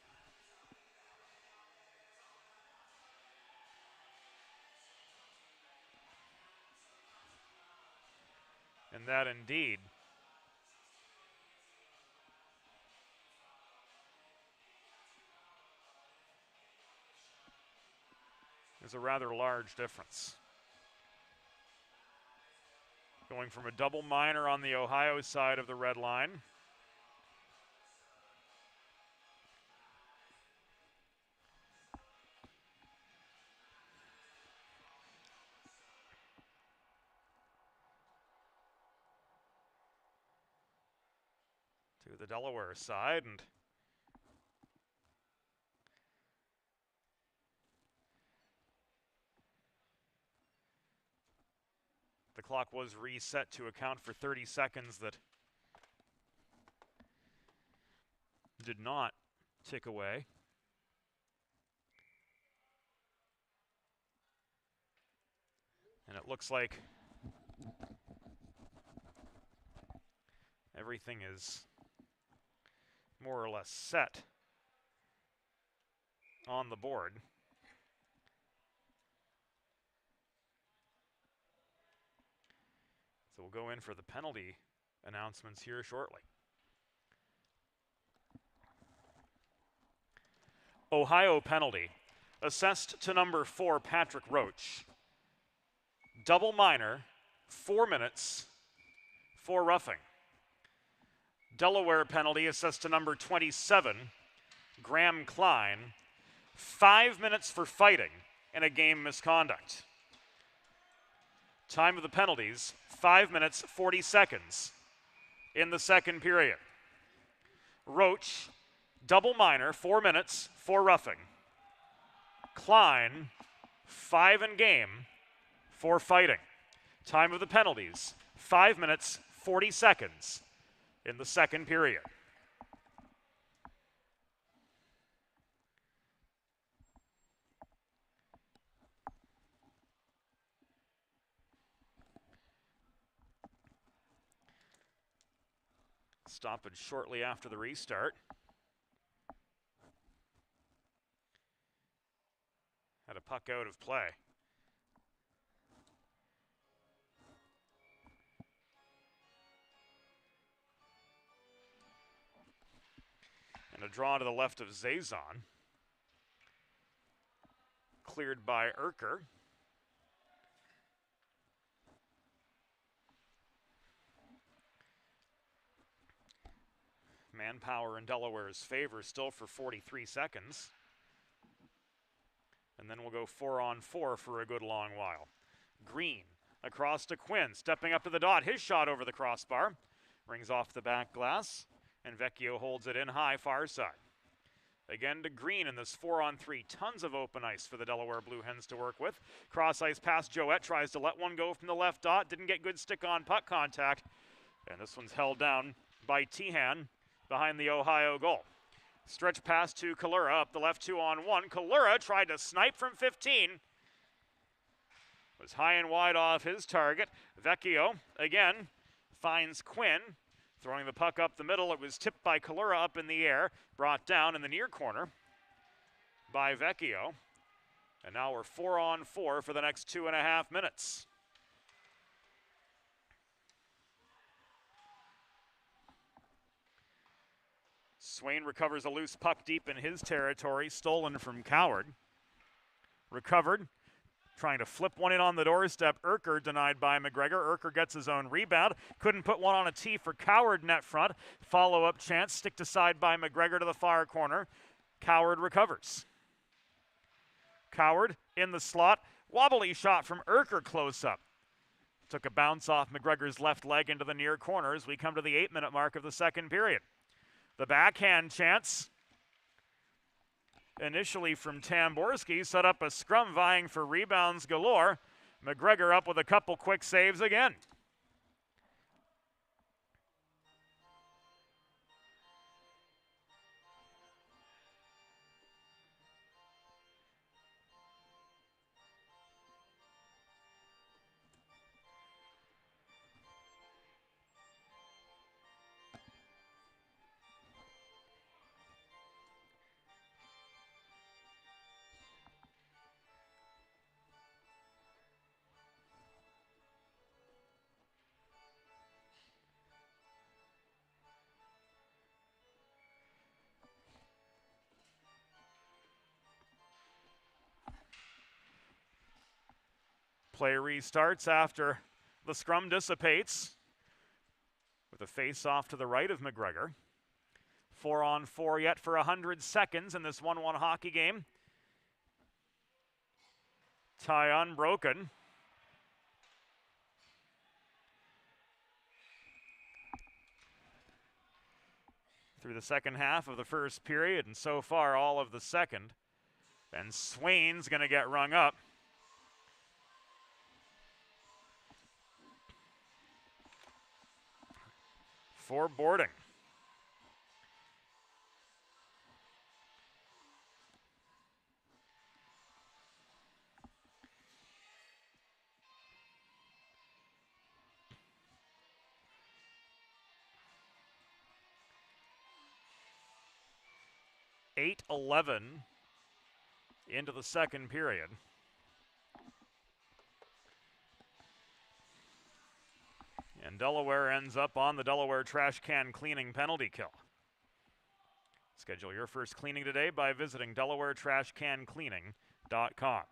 Speaker 2: And that indeed is a rather large difference. Going from a double minor on the Ohio side of the red line to the Delaware side, and the clock was reset to account for 30 seconds that did not tick away. And it looks like everything is more or less set on the board. So we'll go in for the penalty announcements here shortly. Ohio penalty assessed to number 4, Patrick Roach. Double minor, 4 minutes for roughing. Delaware penalty assessed to number 27, Graham Klein. 5 minutes for fighting and a game misconduct. Time of the penalties, 5 minutes, 40 seconds in the second period. Roach, double minor, 4 minutes for roughing. Klein, 5 in game for fighting. Time of the penalties, 5 minutes, 40 seconds in the second period. Stoppage shortly after the restart. Had a puck out of play. And a draw to the left of Zazon. Cleared by Urker. Manpower in Delaware's favor still for 43 seconds. And then we'll go 4-on-4 for a good long while. Green across to Quinn, stepping up to the dot. His shot over the crossbar. Rings off the back glass, and Vecchio holds it in high far side. Again to Green in this 4-on-3. Tons of open ice for the Delaware Blue Hens to work with. Cross ice pass, Joette tries to let one go from the left dot. Didn't get good stick-on puck contact. And this one's held down by Tehan behind the Ohio goal. Stretch pass to Kalura up the left 2-on-1. Kalura tried to snipe from 15. Was high and wide off his target. Vecchio again finds Quinn. Throwing the puck up the middle, it was tipped by Kalura up in the air, brought down in the near corner by Vecchio. And now we're 4-on-4 for the next 2.5 minutes. Swain recovers a loose puck deep in his territory, stolen from Coward. Recovered. Trying to flip one in on the doorstep. Urker denied by McGregor. Urker gets his own rebound. Couldn't put one on a tee for Coward net front. Follow-up chance. Sticked aside by McGregor to the far corner. Coward recovers. Coward in the slot. Wobbly shot from Urker close up. Took a bounce off McGregor's left leg into the near corner as we come to the 8-minute mark of the second period. The backhand chance. Initially from Tamborski, set up a scrum vying for rebounds galore. McGregor up with a couple quick saves again. Play restarts after the scrum dissipates with a face-off to the right of McGregor. 4-on-4 yet for 100 seconds in this 1-1 hockey game. Tie unbroken. Through the second half of the first period, and so far all of the second. And Swain's going to get rung up. For boarding. .8:11 into the second period. And Delaware ends up on the Delaware trash can cleaning penalty kill. Schedule your first cleaning today by visiting DelawareTrashCanCleaning.com.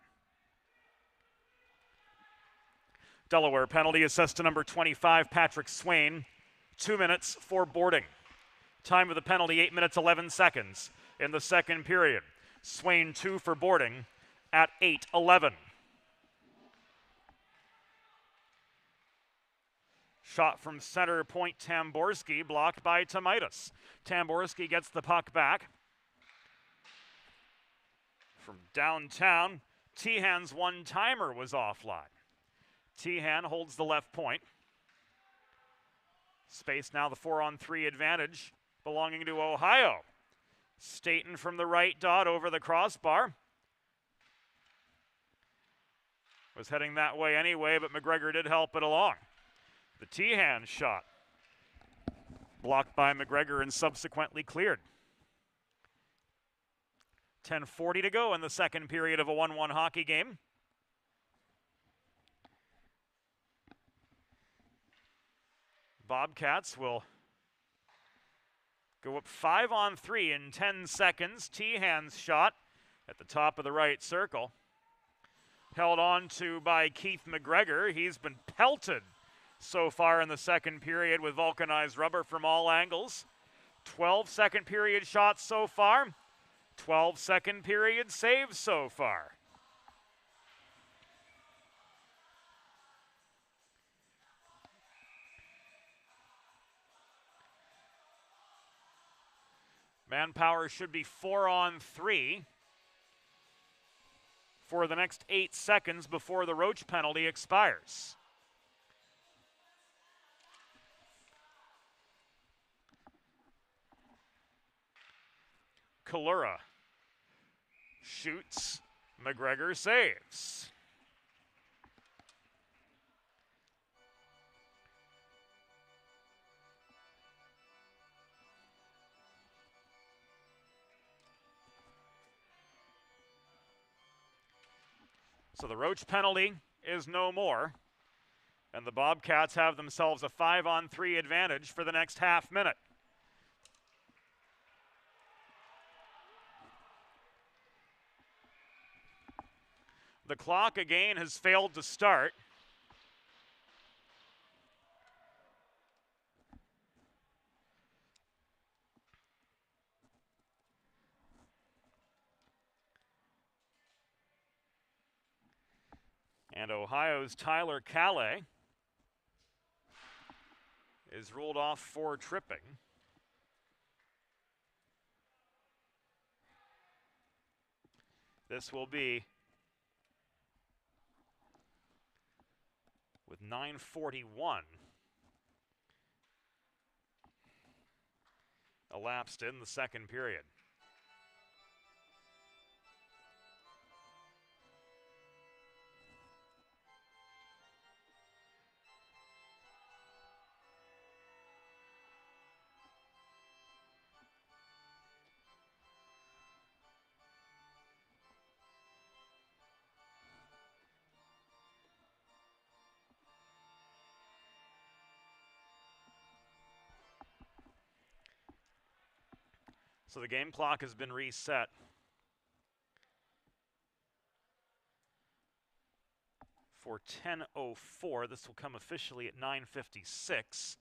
Speaker 2: Delaware penalty assessed to number 25, Patrick Swain. 2 minutes for boarding. Time of the penalty, 8 minutes, 11 seconds in the second period. Swain 2 for boarding at 8:11. Shot from center point, Tamborski, blocked by Tomaitis. Tamborski gets the puck back. From downtown, Tehan's one-timer was offline. Tehan holds the left point. Space now the 4-on-3 advantage belonging to Ohio. Staten from the right dot over the crossbar. Was heading that way anyway, but McGregor did help it along. The Tehan shot blocked by McGregor and subsequently cleared. 10:40 to go in the second period of a 1-1 hockey game. Bobcats will go up 5-on-3 in 10 seconds. Tehan's shot at the top of the right circle. Held on to by Keith McGregor. He's been pelted so far in the second period with vulcanized rubber from all angles. 12 second period shots so far. 12 second period saves so far. Manpower should be 4-on-3 for the next 8 seconds before the roach penalty expires. Kalura shoots. McGregor saves. So the roach penalty is no more, and the Bobcats have themselves a 5-on-3 advantage for the next half minute. The clock again has failed to start. And Ohio's Tyler Calais is ruled off for tripping. This will be with 9:41 elapsed in the second period. So the game clock has been reset. For 10:04, this will come officially at 9:56,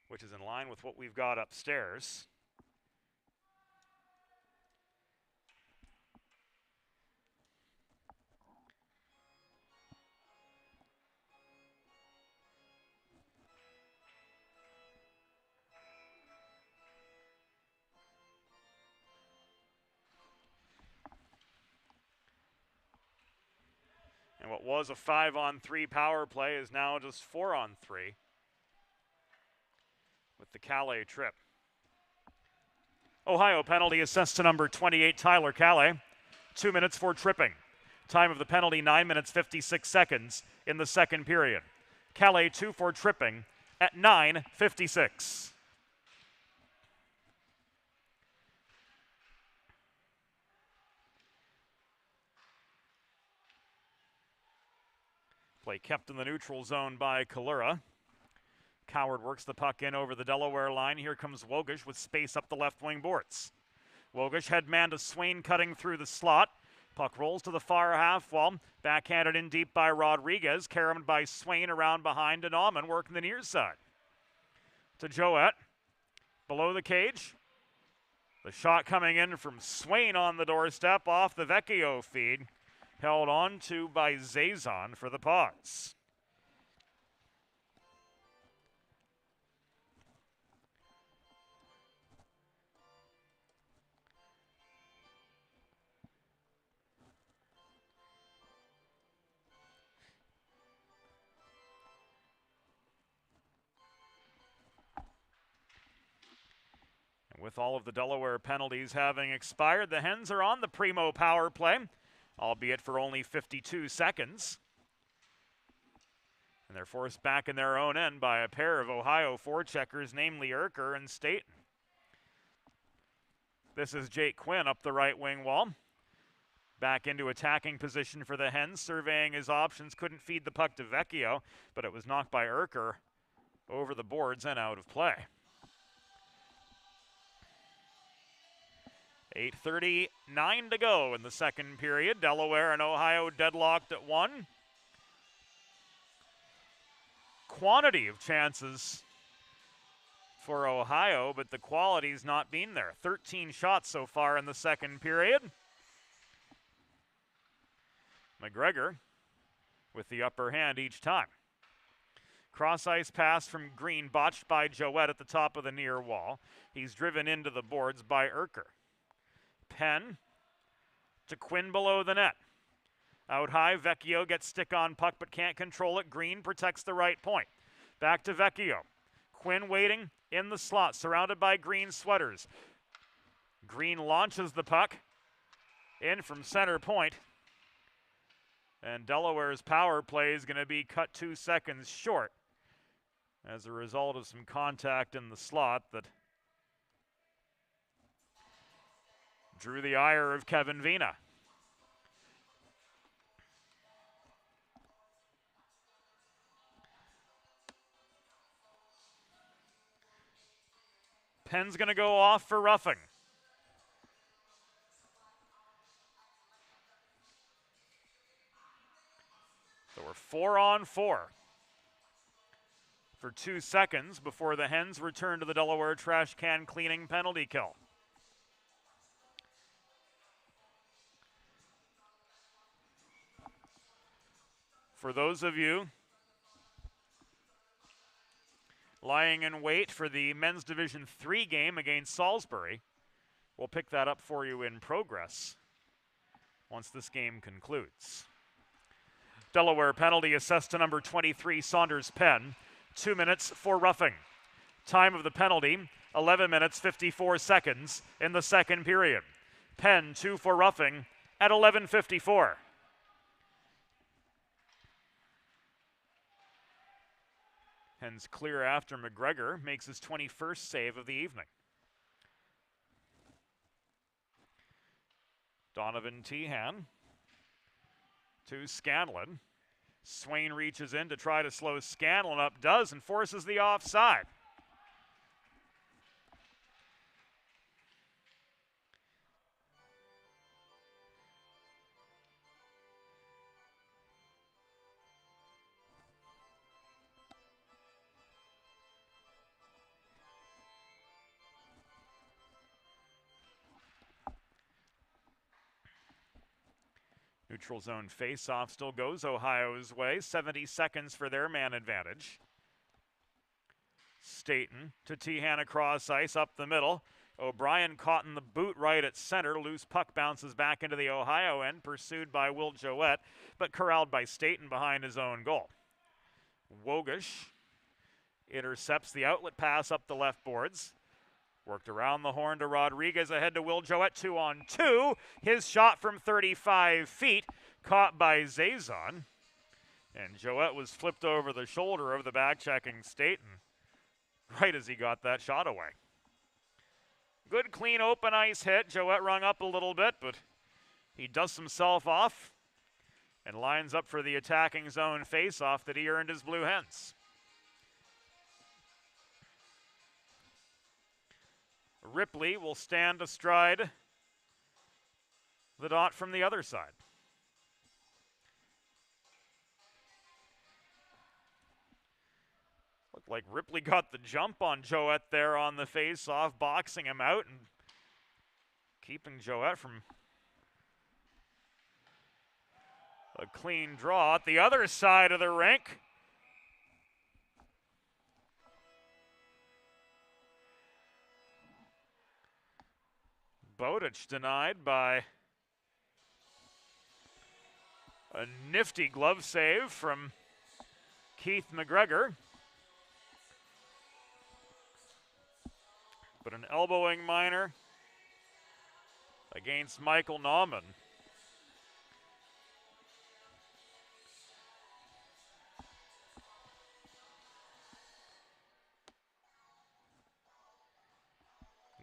Speaker 2: which is in line with what we've got upstairs. And what was a 5-on-3 power play is now just 4-on-3 with the Calais trip. Ohio penalty assessed to number 28, Tyler Calais. 2 minutes for tripping. Time of the penalty, 9 minutes, 56 seconds in the second period. Calais 2 for tripping at 9:56. Play kept in the neutral zone by Kalura. Coward works the puck in over the Delaware line. Here comes Wogish with space up the left wing boards. Wogish head man to Swain cutting through the slot. Puck rolls to the far half wall. Backhanded in deep by Rodriguez. Carried by Swain around behind to Nauman working the near side. To Joette. Below the cage. The shot coming in from Swain on the doorstep off the Vecchio feed. Held on to by Zazon for the Pots. And with all of the Delaware penalties having expired, the Hens are on the primo power play, albeit for only 52 seconds. And they're forced back in their own end by a pair of Ohio forecheckers, namely Urker and Staten. This is Jake Quinn up the right wing wall. Back into attacking position for the Hens, surveying his options. Couldn't feed the puck to Vecchio, but it was knocked by Urker over the boards and out of play. 8:39 to go in the second period. Delaware and Ohio deadlocked at 1. Quantity of chances for Ohio, but the quality's not been there. 13 shots so far in the second period. McGregor with the upper hand each time. Cross-ice pass from Green, botched by Joette at the top of the near wall. He's driven into the boards by Urker. Penn to Quinn below the net. Out high, Vecchio gets stick on puck but can't control it. Green protects the right point. Back to Vecchio. Quinn waiting in the slot, surrounded by Green sweaters. Green launches the puck in from center point. And Delaware's power play is going to be cut 2 seconds short as a result of some contact in the slot that drew the ire of Kevin Vina. Penn's going to go off for roughing. So we're 4-on-4 for 2 seconds before the Hens return to the Delaware trash can cleaning penalty kill. For those of you lying in wait for the Men's Division III game against Salisbury, we'll pick that up for you in progress once this game concludes. Delaware penalty assessed to number 23, Saunders Penn. 2 minutes for roughing. Time of the penalty, 11 minutes 54 seconds in the second period. Penn 2 for roughing at 11:54. Hens clear after McGregor makes his 21st save of the evening. Donovan Tehan to Scanlon. Swain reaches in to try to slow Scanlon up, does, and forces the offside. Neutral zone face-off still goes Ohio's way. 70 seconds for their man advantage. Staten to Tehan across ice up the middle. O'Brien caught in the boot right at center. Loose puck bounces back into the Ohio end, pursued by Will Joette, but corralled by Staten behind his own goal. Wogish intercepts the outlet pass up the left boards. Worked around the horn to Rodriguez, ahead to Will Joette, 2-on-2. His shot from 35 feet, caught by Zazon. And Joette was flipped over the shoulder of the back-checking Staten right as he got that shot away. Good, clean, open ice hit. Joette rung up a little bit, but he dusts himself off and lines up for the attacking zone face-off that he earned his Blue Hens. Ripley will stand astride the dot from the other side. Looked like Ripley got the jump on Joette there on the face-off, boxing him out and keeping Joette from a clean draw at the other side of the rink. Bowditch denied by a nifty glove save from Keith McGregor. But an elbowing minor against Michael Nauman.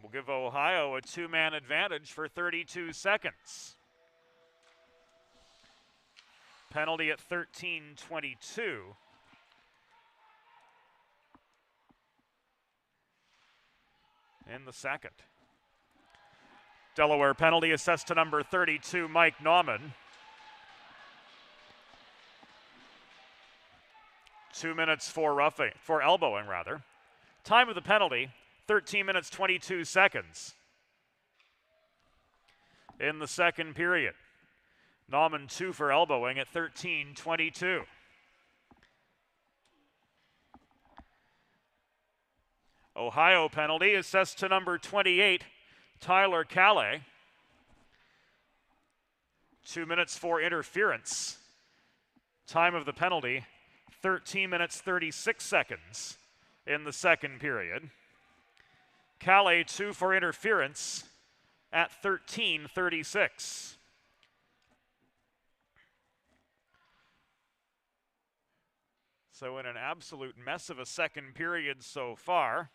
Speaker 2: Will give Ohio a two-man advantage for 32 seconds. Penalty at 13:22. In the second. Delaware penalty assessed to number 32, Mike Nauman. 2 minutes for elbowing rather. Time of the penalty, 13 minutes 22 seconds. In the second period. Nauman 2 for elbowing at 13:22. Ohio penalty assessed to number 28, Tyler Calais. 2 minutes for interference. Time of the penalty, 13 minutes 36 seconds in the second period. Calais 2 for interference at 13:36. So in an absolute mess of a second period so far.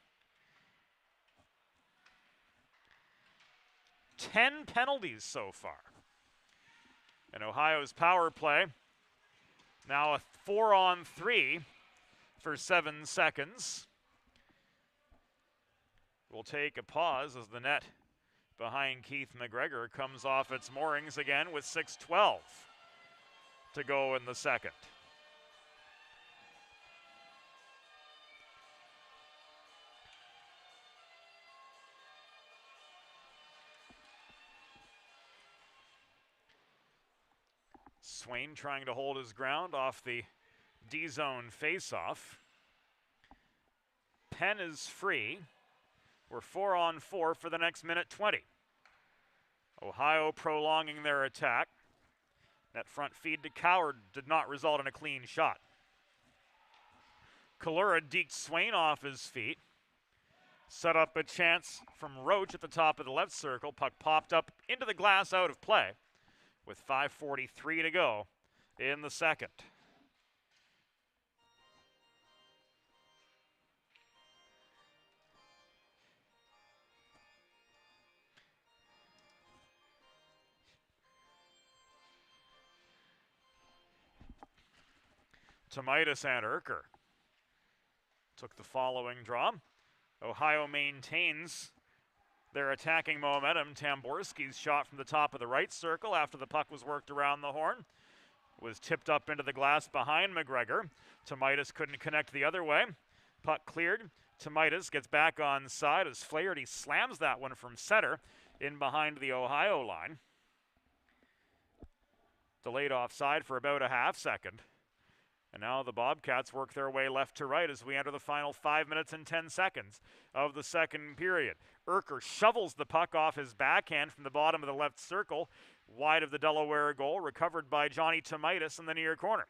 Speaker 2: 10 penalties so far. And Ohio's power play, now a 4-on-3 for 7 seconds. We'll take a pause as the net behind Keith McGregor comes off its moorings again with 6:12 to go in the second. Swain trying to hold his ground off the D-zone faceoff. Penn is free. We're 4-on-4 for the next minute 20. Ohio prolonging their attack. That front feed to Coward did not result in a clean shot. Kalura deked Swain off his feet. Set up a chance from Roach at the top of the left circle. Puck popped up into the glass, out of play, with 5:43 to go in the second. Tomaitis and Urker took the following draw. Ohio maintains their attacking momentum. Tamborski's shot from the top of the right circle after the puck was worked around the horn was tipped up into the glass behind McGregor. Tomaitis couldn't connect the other way. Puck cleared. Tomaitis gets back on side as Flaherty slams that one from center in behind the Ohio line. Delayed offside for about a half second. And now the Bobcats work their way left to right as we enter the final 5 minutes and 10 seconds of the second period. Urker shovels the puck off his backhand from the bottom of the left circle, wide of the Delaware goal, recovered by Johnny Tomaitis in the near corner.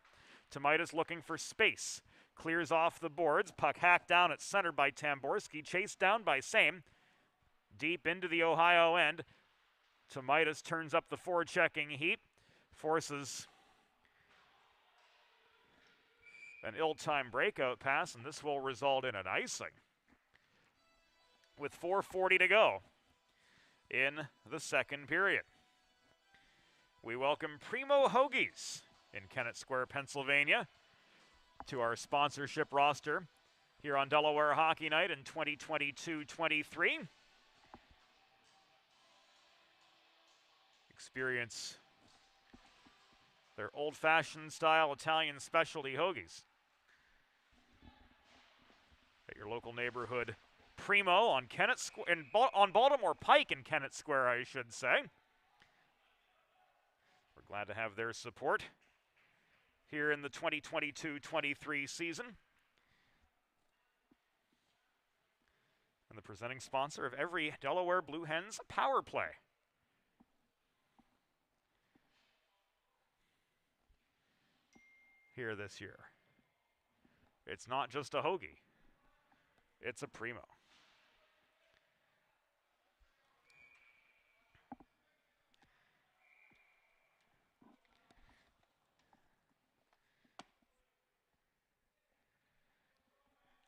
Speaker 2: Tomaitis looking for space, clears off the boards, puck hacked down at center by Tamborski, chased down by Same, deep into the Ohio end. Tomaitis turns up the forechecking heat, forces an ill-timed breakout pass, and this will result in an icing with 4:40 to go in the second period. We welcome Primo Hoagies in Kennett Square, Pennsylvania, to our sponsorship roster here on Delaware Hockey Night in 2022-23. Experience their old-fashioned style Italian specialty hoagies at your local neighborhood Primo on Kennett Square, on Baltimore Pike in Kennett Square, I should say. We're glad to have their support here in the 2022-23 season. And the presenting sponsor of every Delaware Blue Hens power play. Here this year. It's not just a hoagie, it's a Primo.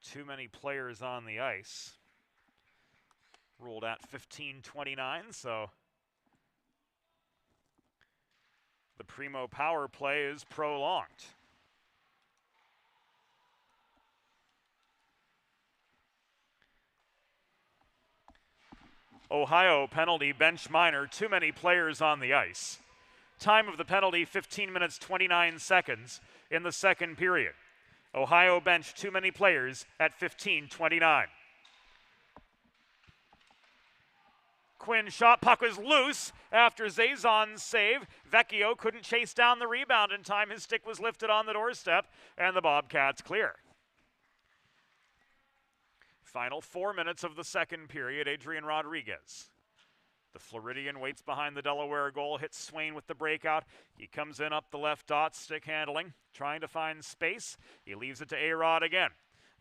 Speaker 2: Too many players on the ice. Ruled at 15:29, so the Primo power play is prolonged. Ohio penalty, bench minor, too many players on the ice. Time of the penalty, 15 minutes, 29 seconds in the second period. Ohio bench, too many players at 15:29. Quinn shot, puck was loose after Zazon's save. Vecchio couldn't chase down the rebound in time. His stick was lifted on the doorstep, and the Bobcats clear. Final 4 minutes of the second period, Adrian Rodriguez. The Floridian waits behind the Delaware goal, hits Swain with the breakout. He comes in up the left dot, stick handling, trying to find space. He leaves it to A-Rod again.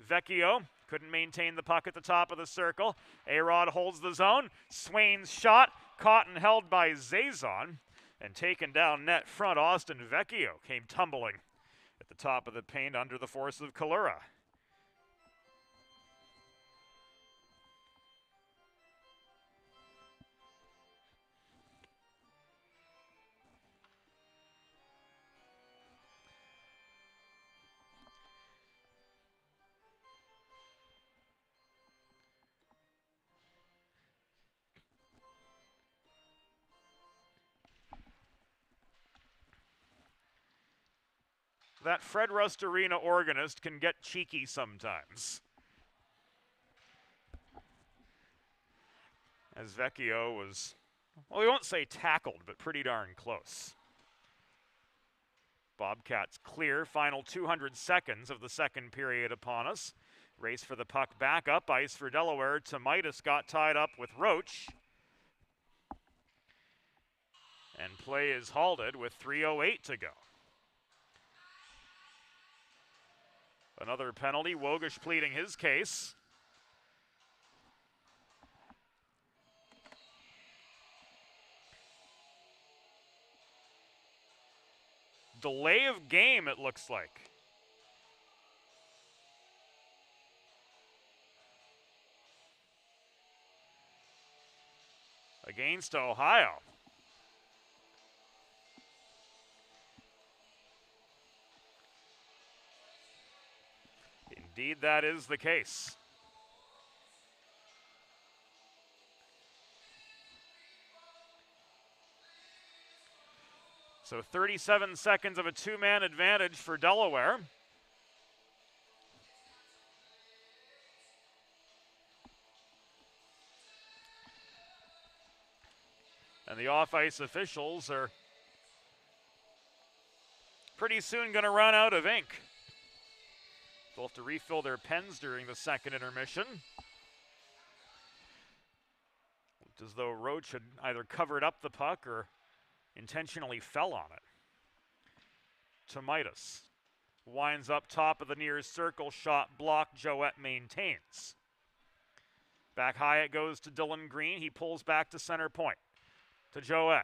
Speaker 2: Vecchio couldn't maintain the puck at the top of the circle. A-Rod holds the zone. Swain's shot, caught and held by Zazon, and taken down net front. Austin Vecchio came tumbling at the top of the paint under the force of Kalura. That Fred Rust Arena organist can get cheeky sometimes. As Vecchio was, well, we won't say tackled, but pretty darn close. Bobcats clear, final 200 seconds of the second period upon us. Race for the puck back up ice for Delaware. Tomaitis got tied up with Roach. And play is halted with 3:08 to go. Another penalty, Wogish pleading his case. Delay of game, it looks like. Against Ohio. Indeed, that is the case. So 37 seconds of a two-man advantage for Delaware. And the off-ice officials are pretty soon going to run out of ink. They'll have to refill their pens during the second intermission. Looked as though Roach had either covered up the puck or intentionally fell on it. Tomaitis winds up top of the near circle, shot blocked, Joette maintains. Back high it goes to Dylan Green, he pulls back to center point. To Joette.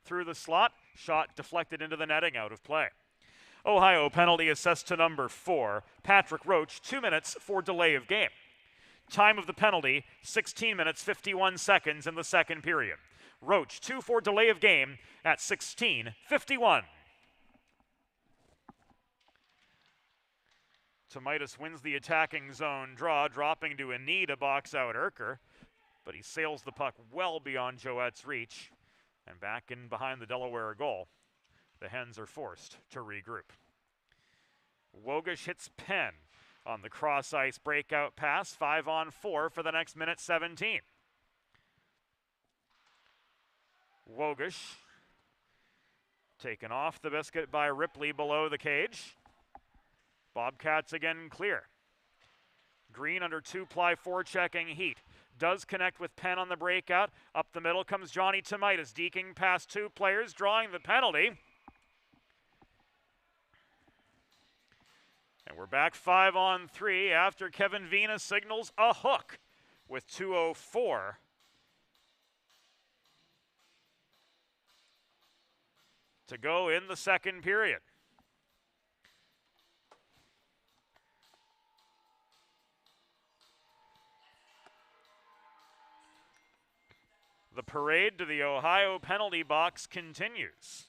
Speaker 2: Through the slot, shot deflected into the netting, out of play. Ohio penalty assessed to number 4, Patrick Roach, 2 minutes for delay of game. Time of the penalty, 16 minutes, 51 seconds in the second period. Roach, 2 for delay of game at 16:51. Tomaitis wins the attacking zone draw, dropping to a knee to box out Urker, but he sails the puck well beyond Joette's reach, and back in behind the Delaware goal. The Hens are forced to regroup. Wogish hits Penn on the cross-ice breakout pass, 5-on-4 for the next minute 17. Wogish taken off the biscuit by Ripley below the cage. Bobcats again clear. Green under two-ply forechecking heat. Does connect with Penn on the breakout. Up the middle comes Johnny Tomaitis, deking past two players, drawing the penalty. And we're back 5-on-3 after Kevin Vina signals a hook with 2:04 to go in the second period. The parade to the Ohio penalty box continues.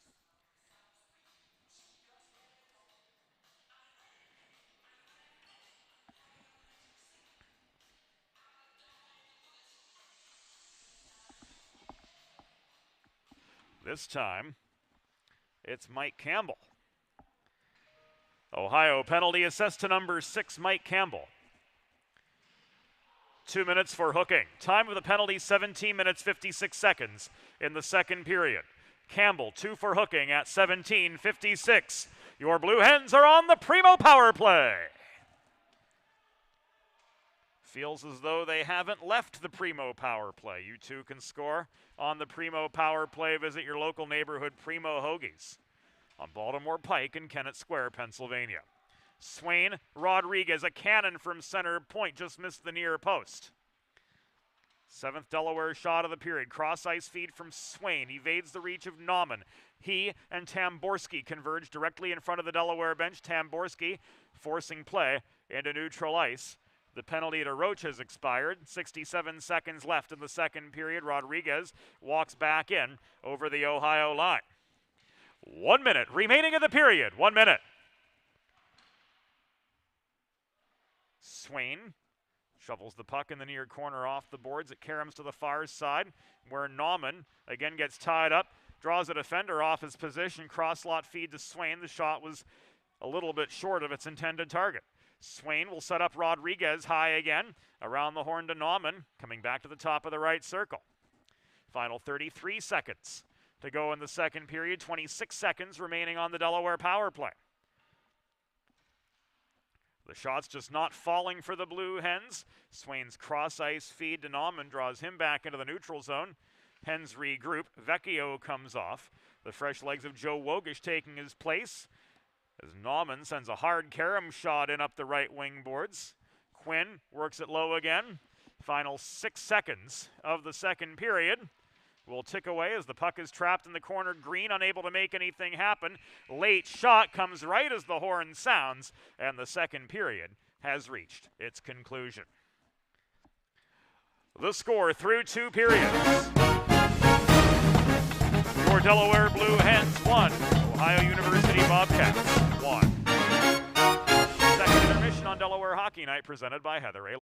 Speaker 2: This time, it's Mike Campbell. Ohio penalty assessed to number 6, Mike Campbell. 2 minutes for hooking. Time of the penalty, 17 minutes, 56 seconds in the second period. Campbell, 2 for hooking at 17:56. Your Blue Hens are on the Primo power play. Feels as though they haven't left the Primo power play. You too can score on the Primo power play. Visit your local neighborhood Primo Hoagies on Baltimore Pike in Kennett Square, Pennsylvania. Swain, Rodriguez, a cannon from center point, just missed the near post. 7th Delaware shot of the period. Cross ice feed from Swain. Evades the reach of Nauman. He and Tamborski converge directly in front of the Delaware bench. Tamborski forcing play into neutral ice. The penalty to Roach has expired. 67 seconds left in the second period. Rodriguez walks back in over the Ohio line. 1 minute remaining in the period. 1 minute. Swain shovels the puck in the near corner off the boards. It caroms to the far side where Nauman again gets tied up. Draws a defender off his position. Cross-lot feed to Swain. The shot was a little bit short of its intended target. Swain will set up Rodriguez high again. Around the horn to Nauman. Coming back to the top of the right circle. Final 33 seconds to go in the second period. 26 seconds remaining on the Delaware power play. The shot's just not falling for the Blue Hens. Swain's cross-ice feed to Nauman draws him back into the neutral zone. Hens regroup. Vecchio comes off. The fresh legs of Joe Wogish taking his place as Nauman sends a hard carom shot in up the right wing boards. Quinn works it low again. Final 6 seconds of the second period will tick away as the puck is trapped in the corner. Green unable to make anything happen. Late shot comes right as the horn sounds, and the second period has reached its conclusion. The score through 2 periods. Your Delaware Blue Hens 1, Ohio University Bobcats 1. Second intermission on Delaware Hockey Night presented by Heather A.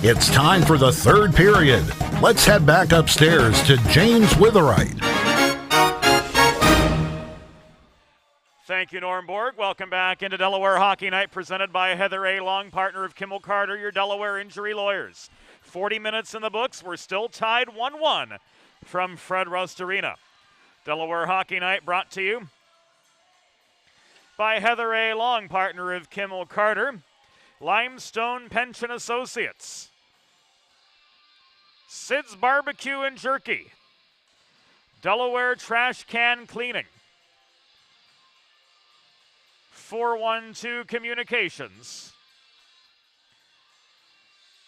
Speaker 3: It's time for the third period. Let's head back upstairs to James Witherite.
Speaker 2: Thank you, Norm Borg. Welcome back into Delaware Hockey Night, presented by Heather A. Long, partner of Kimmel Carter, your Delaware injury lawyers. 40 minutes in the books. We're still tied 1-1 from Fred Rust Arena. Delaware Hockey Night brought to you by Heather A. Long, partner of Kimmel Carter, Limestone Pension Associates, Sid's Barbecue and Jerky, Delaware Trash Can Cleaning, 412 Communications,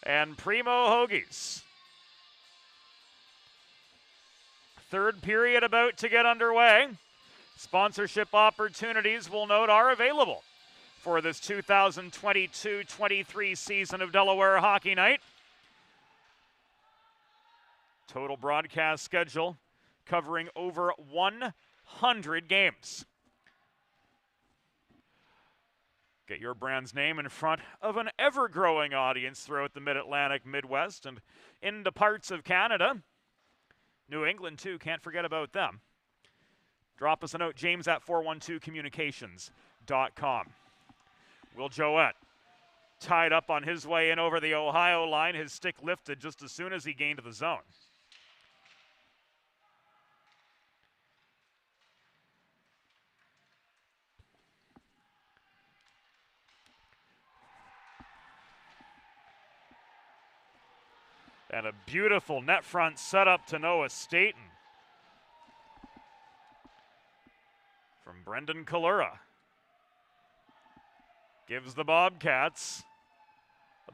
Speaker 2: and Primo Hoagies. Third period about to get underway. Sponsorship opportunities, we'll note, are available for this 2022-23 season of Delaware Hockey Night. Total broadcast schedule covering over 100 games. Get your brand's name in front of an ever-growing audience throughout the Mid-Atlantic, Midwest, and into parts of Canada. New England, too, can't forget about them. Drop us a note, James at 412communications.com. Will Joette tied up on his way in over the Ohio line, his stick lifted just as soon as he gained the zone. And a beautiful net front setup to Noah Staten from Brendan Kalura. Gives the Bobcats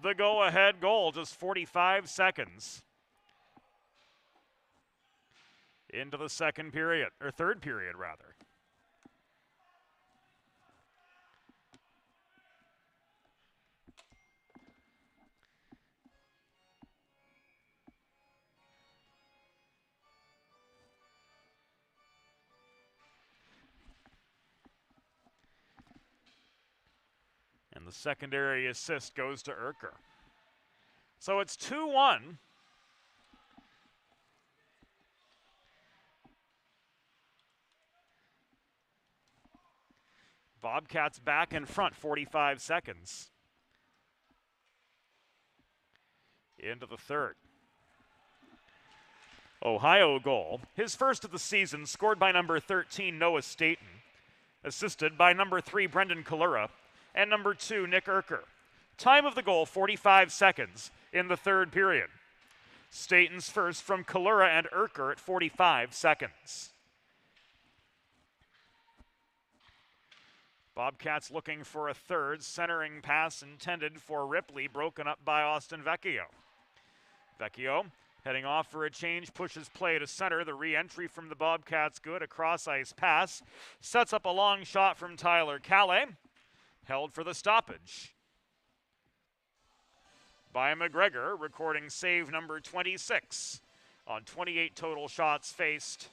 Speaker 2: the go-ahead goal, just 45 seconds into the second period, or third period rather. And the secondary assist goes to Urker. So it's 2-1. Bobcats back in front, 45 seconds into the third. Ohio goal, his first of the season, scored by number 13, Noah Staten, assisted by number 3, Brendan Kalura, and number 2, Nick Urker. Time of the goal, 45 seconds in the third period. Staten's first from Kalura and Urker at 45 seconds. Bobcats looking for a third, centering pass intended for Ripley, broken up by Austin Vecchio. Vecchio heading off for a change, pushes play to center. The re-entry from the Bobcats good, a cross-ice pass. Sets up a long shot from Tyler Calais. Held for the stoppage by McGregor, recording save number 26 on 28 total shots faced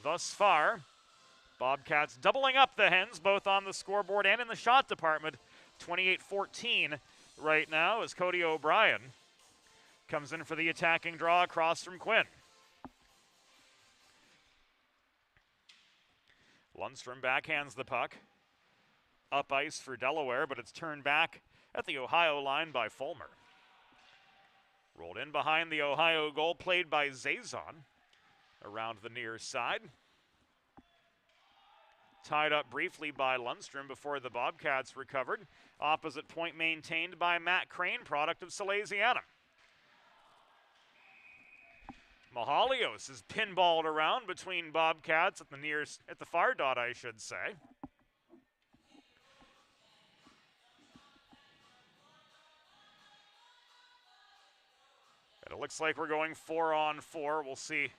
Speaker 2: thus far. Bobcats doubling up the Hens, both on the scoreboard and in the shot department. 28-14 right now as Cody O'Brien comes in for the attacking draw across from Quinn. Lundstrom backhands the puck. Up ice for Delaware, but it's turned back at the Ohio line by Fulmer. Rolled in behind the Ohio goal, played by Zazon around the near side. Tied up briefly by Lundstrom before the Bobcats recovered. Opposite point maintained by Matt Crane, product of Salesianum. Mahalios is pinballed around between Bobcats at the far dot, I should say. And it looks like we're going 4-on-4. We'll see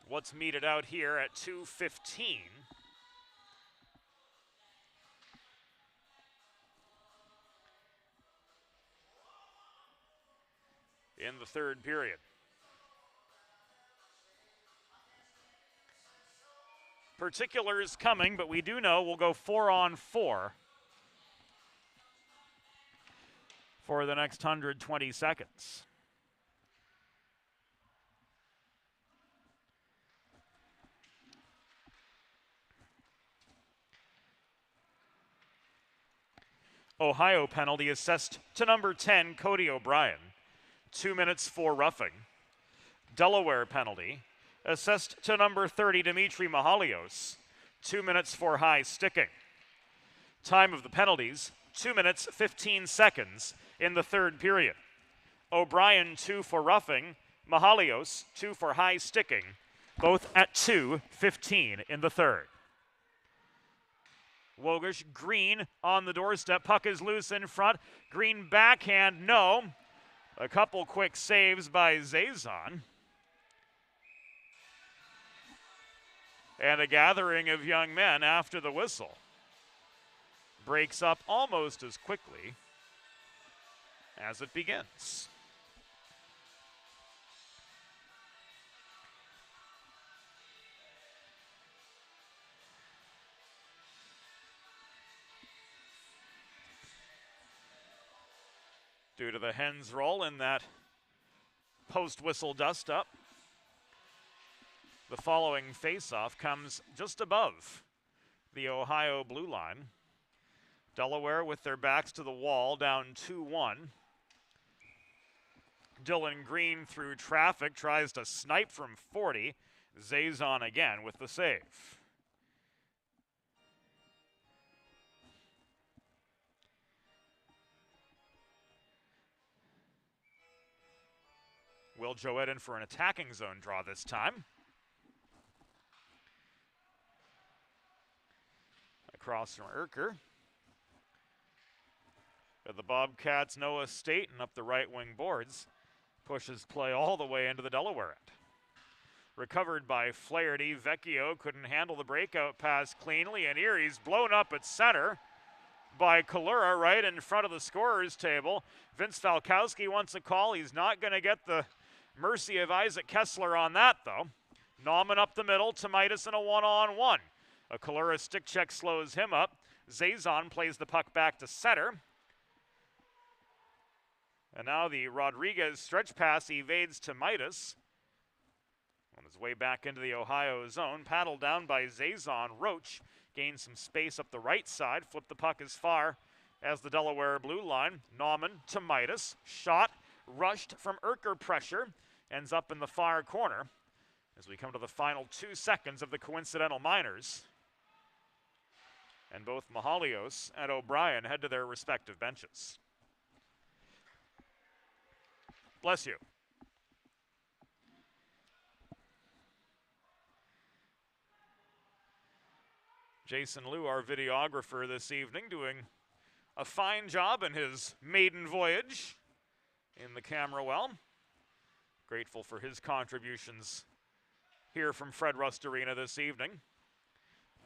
Speaker 2: what's meted out here at 2:15. In the third period. Particulars coming, but we do know we'll go 4-on-4 for the next 120 seconds. Ohio penalty assessed to number 10, Cody O'Brien. 2 minutes for roughing. Delaware penalty assessed to number 30, Dimitri Mahalios. 2 minutes for high sticking. Time of the penalties, 2 minutes, 15 seconds in the third period. O'Brien, 2 for roughing. Mahalios, 2 for high sticking. Both at 2:15 in the third. Wogish, Green on the doorstep. Puck is loose in front. Green backhand, no. A couple quick saves by Zazon. And a gathering of young men after the whistle. Breaks up almost as quickly as it begins. Due to the Hens roll in that post-whistle dust-up, the following face-off comes just above the Ohio blue line. Delaware with their backs to the wall, down 2-1. Dylan Green through traffic tries to snipe from 40. Zazon again with the save. Will Joette in for an attacking zone draw this time. Across from Urker. But the Bobcats, Noah Staten up the right wing boards. Pushes play all the way into the Delaware end. Recovered by Flaherty. Vecchio couldn't handle the breakout pass cleanly, and here he's blown up at center by Kalura right in front of the scorer's table. Vince Falkowski wants a call. He's not going to get the mercy of Isaac Kessler on that, though. Nauman up the middle to Midas in a one-on-one. A Kalura stick check slows him up. Zazon plays the puck back to center. And now the Rodriguez stretch pass evades to Midas. On his way back into the Ohio zone, paddled down by Zazon. Roach gains some space up the right side, flipped the puck as far as the Delaware blue line. Nauman to Midas. Shot, rushed from Urker pressure, ends up in the far corner as we come to the final 2 seconds of the coincidental minors. And both Mahalios and O'Brien head to their respective benches. Bless you. Jason Liu, our videographer this evening, doing a fine job in his maiden voyage in the camera well. Grateful for his contributions here from Fred Rust Arena this evening.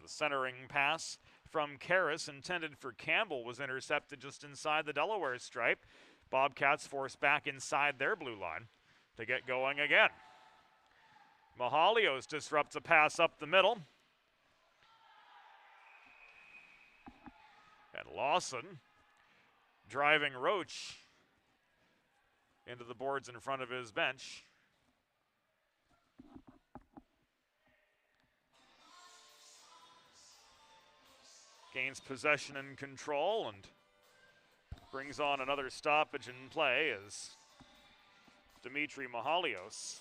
Speaker 2: The centering pass from Karras, intended for Campbell, was intercepted just inside the Delaware stripe. Bobcats forced back inside their blue line to get going again. Mahalios disrupts a pass up the middle. And Lawson driving Roach into the boards in front of his bench. Gains possession and control and brings on another stoppage in play as Dimitri Mahalios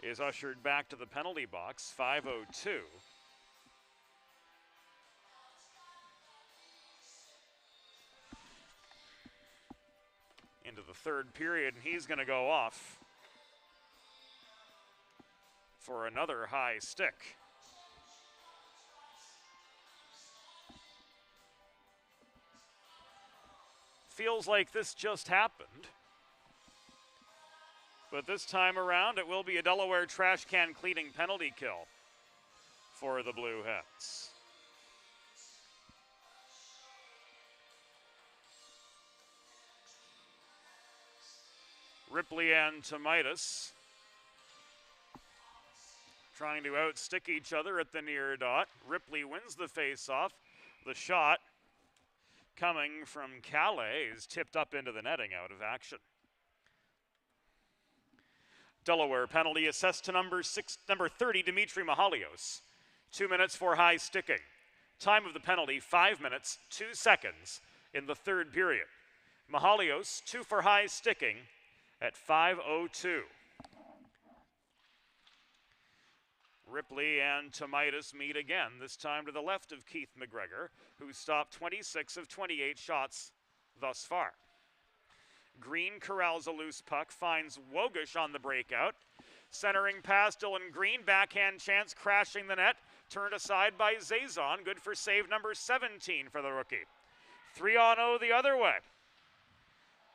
Speaker 2: is ushered back to the penalty box. 5:02. Into the third period, and he's going to go off for another high stick. Feels like this just happened, but this time around it will be a Delaware trash can cleaning penalty kill for the Blue Hens. Ripley and Tomitis trying to outstick each other at the near dot. Ripley wins the faceoff. The shot coming from Calais is tipped up into the netting, out of action. Delaware penalty assessed to number 30, Dimitri Mahalios. 2 minutes for high sticking. Time of the penalty, 5 minutes, 2 seconds in the third period. Mahalios, 2 for high sticking at 5:02. Ripley and Tomitis meet again, this time to the left of Keith McGregor, who stopped 26 of 28 shots thus far. Green corrals a loose puck, finds Wogish on the breakout. Centering past Dylan Green, backhand chance, crashing the net. Turned aside by Zazon, good for save number 17 for the rookie. 3-on-0 the other way.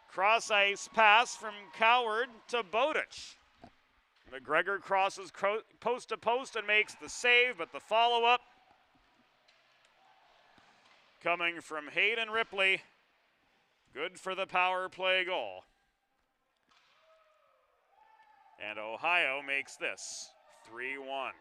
Speaker 2: Cross ice pass from Coward to Bodich. McGregor crosses post to post and makes the save, but the follow-up coming from Hayden Ripley. Good for the power play goal. And Ohio makes this 3-1.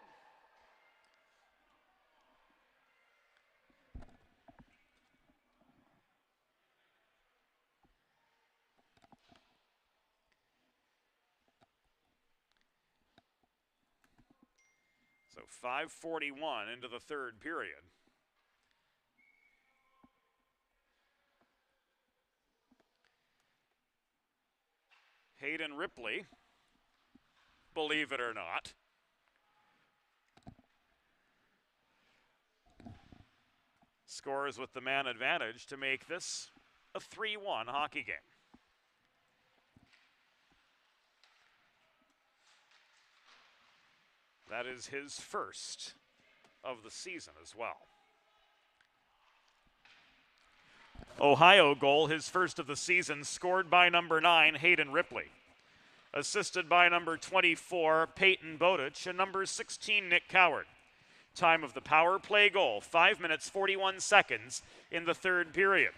Speaker 2: So 5:41 into the third period. Hayden Ripley, believe it or not, scores with the man advantage to make this a 3-1 hockey game. That is his first of the season as well. Ohio goal, his first of the season, scored by number 9, Hayden Ripley. Assisted by number 24, Peyton Bodich, and number 16, Nick Coward. Time of the power play goal, 5 minutes 41 seconds in the third period.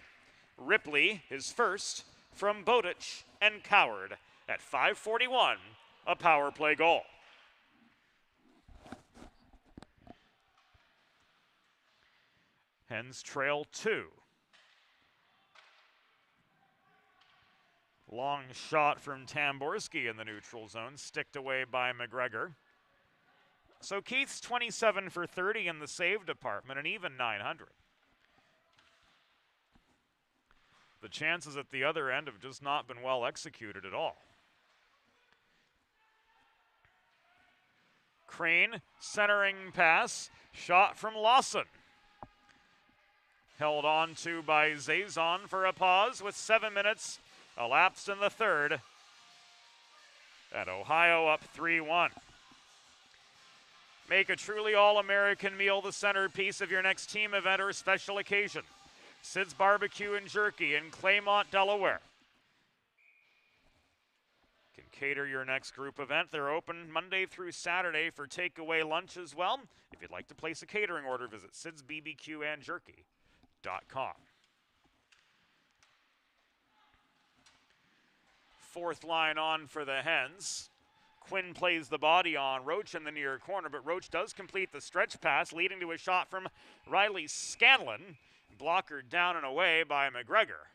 Speaker 2: Ripley, his first, from Bodich and Coward at 5:41, a power play goal. Hens trail 2. Long shot from Tamborski in the neutral zone, sticked away by McGregor. So Keith's 27 for 30 in the save department, and even .900. The chances at the other end have just not been well executed at all. Crane, centering pass, shot from Lawson. Held on to by Zazon for a pause with 7 minutes elapsed in the third. And Ohio up 3-1. Make a truly all-American meal the centerpiece of your next team event or special occasion. Sid's Barbecue and Jerky in Claymont, Delaware. Can cater your next group event. They're open Monday through Saturday for takeaway lunch as well. If you'd like to place a catering order, visit sidsbbqandjerky.com. Fourth line on for the Hens. Quinn plays the body on Roach in the near corner, but Roach does complete the stretch pass, leading to a shot from Riley Scanlon. Blockered down and away by McGregor.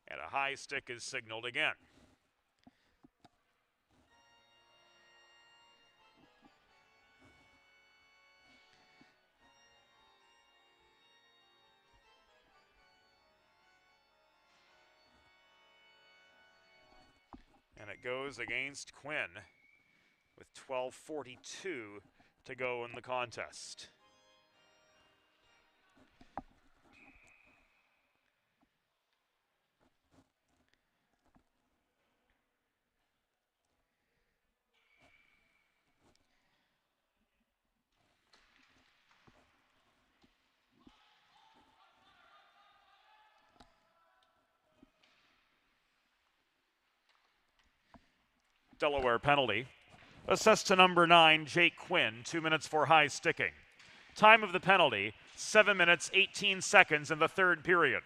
Speaker 2: And a high stick is signaled again. And it goes against Quinn with 12:42 to go in the contest. Delaware penalty. Assessed to number 9, Jake Quinn, 2 minutes for high sticking. Time of the penalty, 7 minutes, 18 seconds in the third period.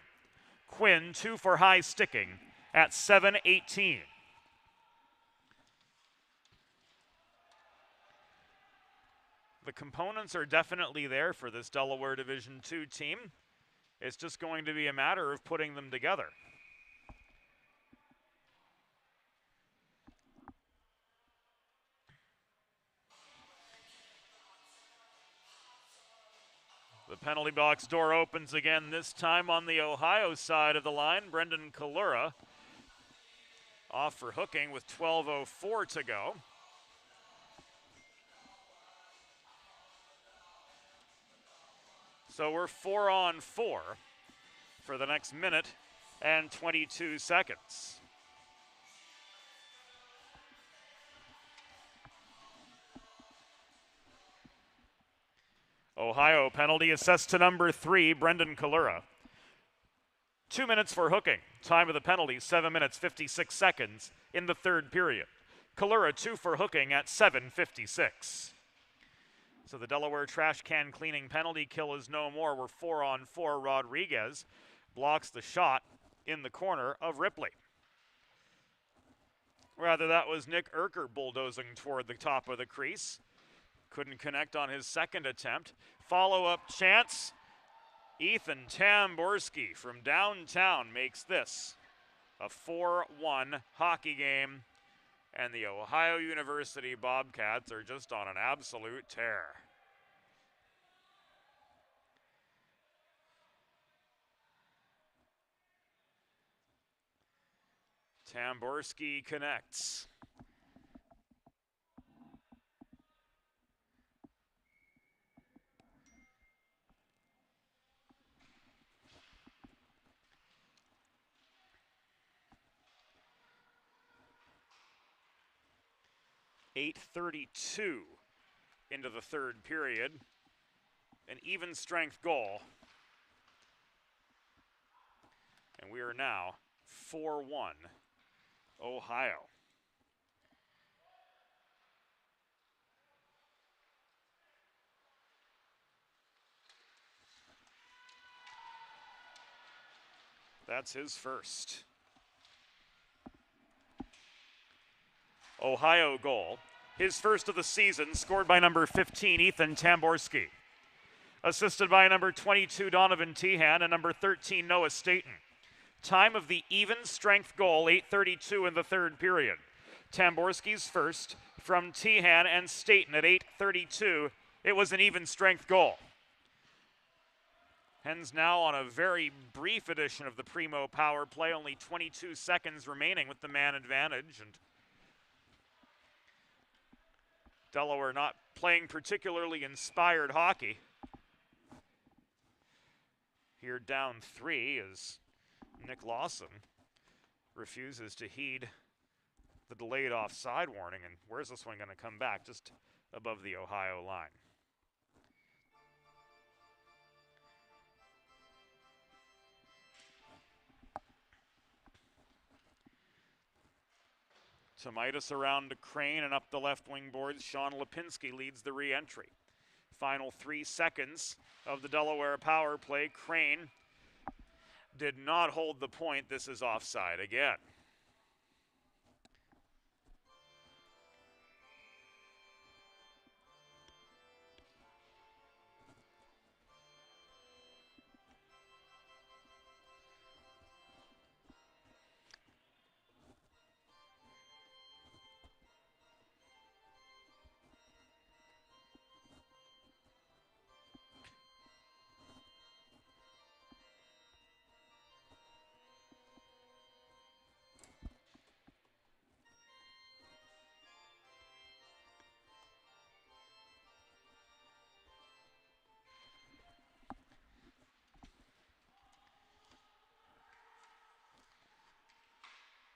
Speaker 2: Quinn, 2 for high sticking at 7:18. The components are definitely there for this Delaware Division II team. It's just going to be a matter of putting them together. The penalty box door opens again, this time on the Ohio side of the line. Brendan Kalura off for hooking with 12:04 to go. So we're 4-on-4 for the next minute and 22 seconds. Ohio penalty assessed to number 3, Brendan Kalura. 2 minutes for hooking. Time of the penalty, 7 minutes, 56 seconds in the third period. Kalura 2 for hooking at 7:56. So the Delaware trash can cleaning penalty kill is no more. We're 4-on-4. Rodriguez blocks the shot in the corner of Ripley. Rather, that was Nick Urker bulldozing toward the top of the crease. Couldn't connect on his second attempt. Follow-up chance. Ethan Tamborski from downtown makes this a 4-1 hockey game. And the Ohio University Bobcats are just on an absolute tear. Tamborski connects. .832 into the third period. An even strength goal. And we are now 4-1 Ohio. That's his first. Ohio goal. His first of the season, scored by number 15, Ethan Tamborski. Assisted by number 22, Donovan Tehan, and number 13, Noah Staten. Time of the even strength goal, 8:32 in the third period. Tamborski's first from Tehan and Staten at 8:32. It was an even strength goal. Hens now on a very brief edition of the Primo power play, only 22 seconds remaining with the man advantage. And Delaware not playing particularly inspired hockey. Here down 3 as Nick Lawson refuses to heed the delayed offside warning. And where's this one going to come back? Just above the Ohio line. Tomitis around to Crane and up the left wing boards. Sean Lipinski leads the re-entry. Final 3 seconds of the Delaware power play. Crane did not hold the point. This is offside again.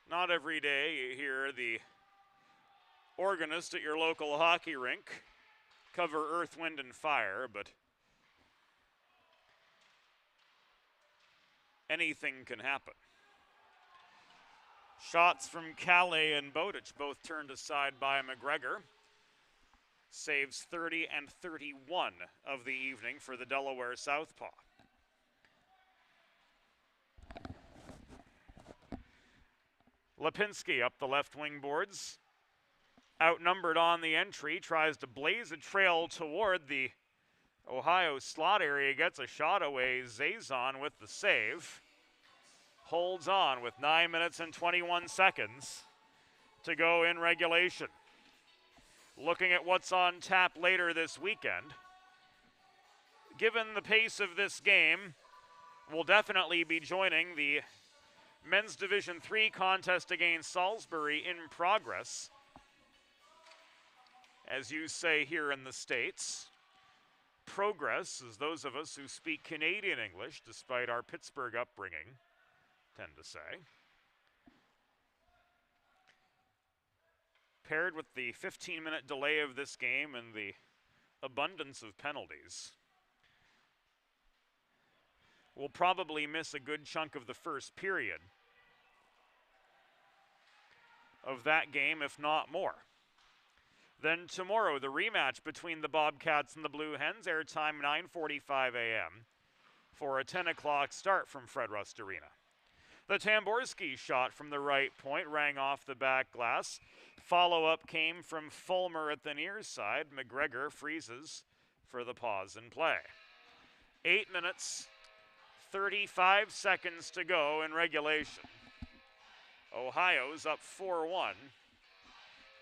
Speaker 2: Not every day you hear the organist at your local hockey rink cover Earth, Wind, and Fire, but anything can happen. Shots from Calais and Bowditch both turned aside by McGregor. Saves 30 and 31 of the evening for the Delaware Southpaw. Lipinski up the left wing boards. outnumbered on the entry, tries to blaze a trail toward the Ohio slot area, gets a shot away. Zazon with the save. Holds on with 9 minutes and 21 seconds to go in regulation. Looking at what's on tap later this weekend, given the pace of this game, we'll definitely be joining the Men's Division III contest against Salisbury in progress, as you say here in the States. Progress, as those of us who speak Canadian English, despite our Pittsburgh upbringing, tend to say. Paired with the 15-minute delay of this game and the abundance of penalties, we'll probably miss a good chunk of the first period of that game, if not more. Then tomorrow, the rematch between the Bobcats and the Blue Hens, airtime 9:45 a.m. for a 10 o'clock start from Fred Rust Arena. The Tamborski shot from the right point rang off the back glass. Follow-up came from Fulmer at the near side. McGregor freezes for the pause in play. 8 minutes, 35 seconds to go in regulation. Ohio's up 4-1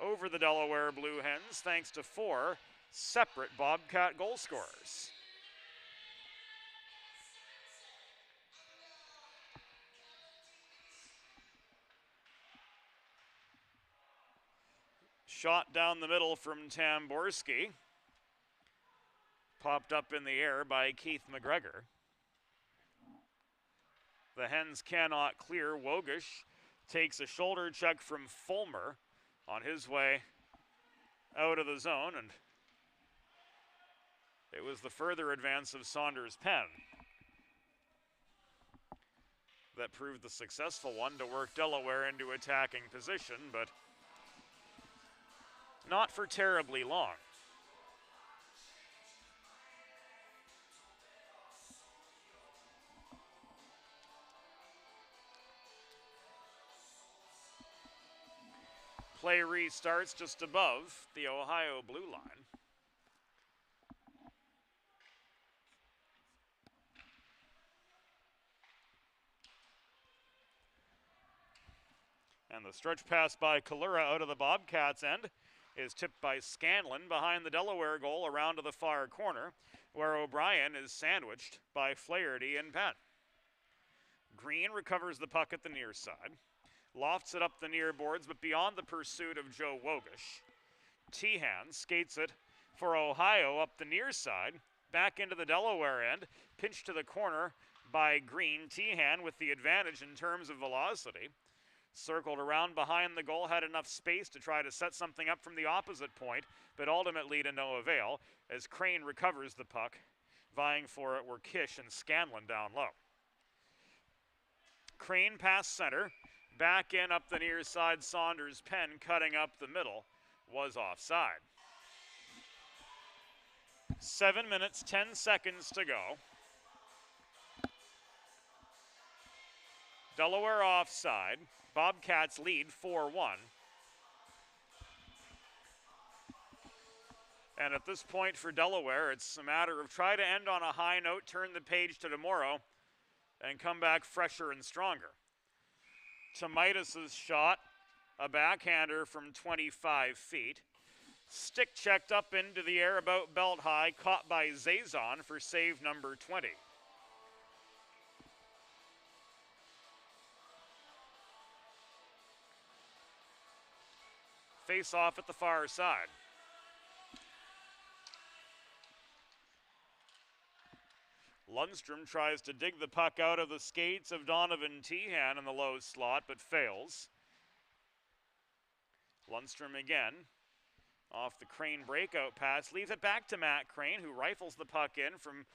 Speaker 2: over the Delaware Blue Hens, thanks to 4 separate Bobcat goal scorers. Shot down the middle from Tamborski. Popped up in the air by Keith McGregor. The Hens cannot clear. Wogish takes a shoulder check from Fulmer on his way out of the zone, and it was the further advance of Saunders Penn that proved the successful one to work Delaware into attacking position, but not for terribly long. Play restarts just above the Ohio blue line. And the stretch pass by Kalura out of the Bobcats' end is tipped by Scanlon behind the Delaware goal around to the far corner, where O'Brien is sandwiched by Flaherty and Penn. Green recovers the puck at the near side, lofts it up the near boards, but beyond the pursuit of Joe Wogish. Tehan skates it for Ohio up the near side, back into the Delaware end, pinched to the corner by Green. Tehan with the advantage in terms of velocity. Circled around behind the goal, had enough space to try to set something up from the opposite point, but ultimately to no avail, as Crane recovers the puck. Vying for it were Kish and Scanlon down low. Crane past center, back in up the near side. Saunders Penn cutting up the middle was offside. 7 minutes, 10 seconds to go. Delaware offside. Bobcats lead 4-1. And at this point for Delaware, it's a matter of try to end on a high note, turn the page to tomorrow, and come back fresher and stronger. Tomaitis' shot, a backhander from 25 feet. Stick checked up into the air about belt high, caught by Zazon for save number 20. Face off at the far side. Lundstrom tries to dig the puck out of the skates of Donovan Tehan in the low slot, but fails. Lundstrom again, off the Crane breakout pass, leaves it back to Matt Crane, who rifles the puck in from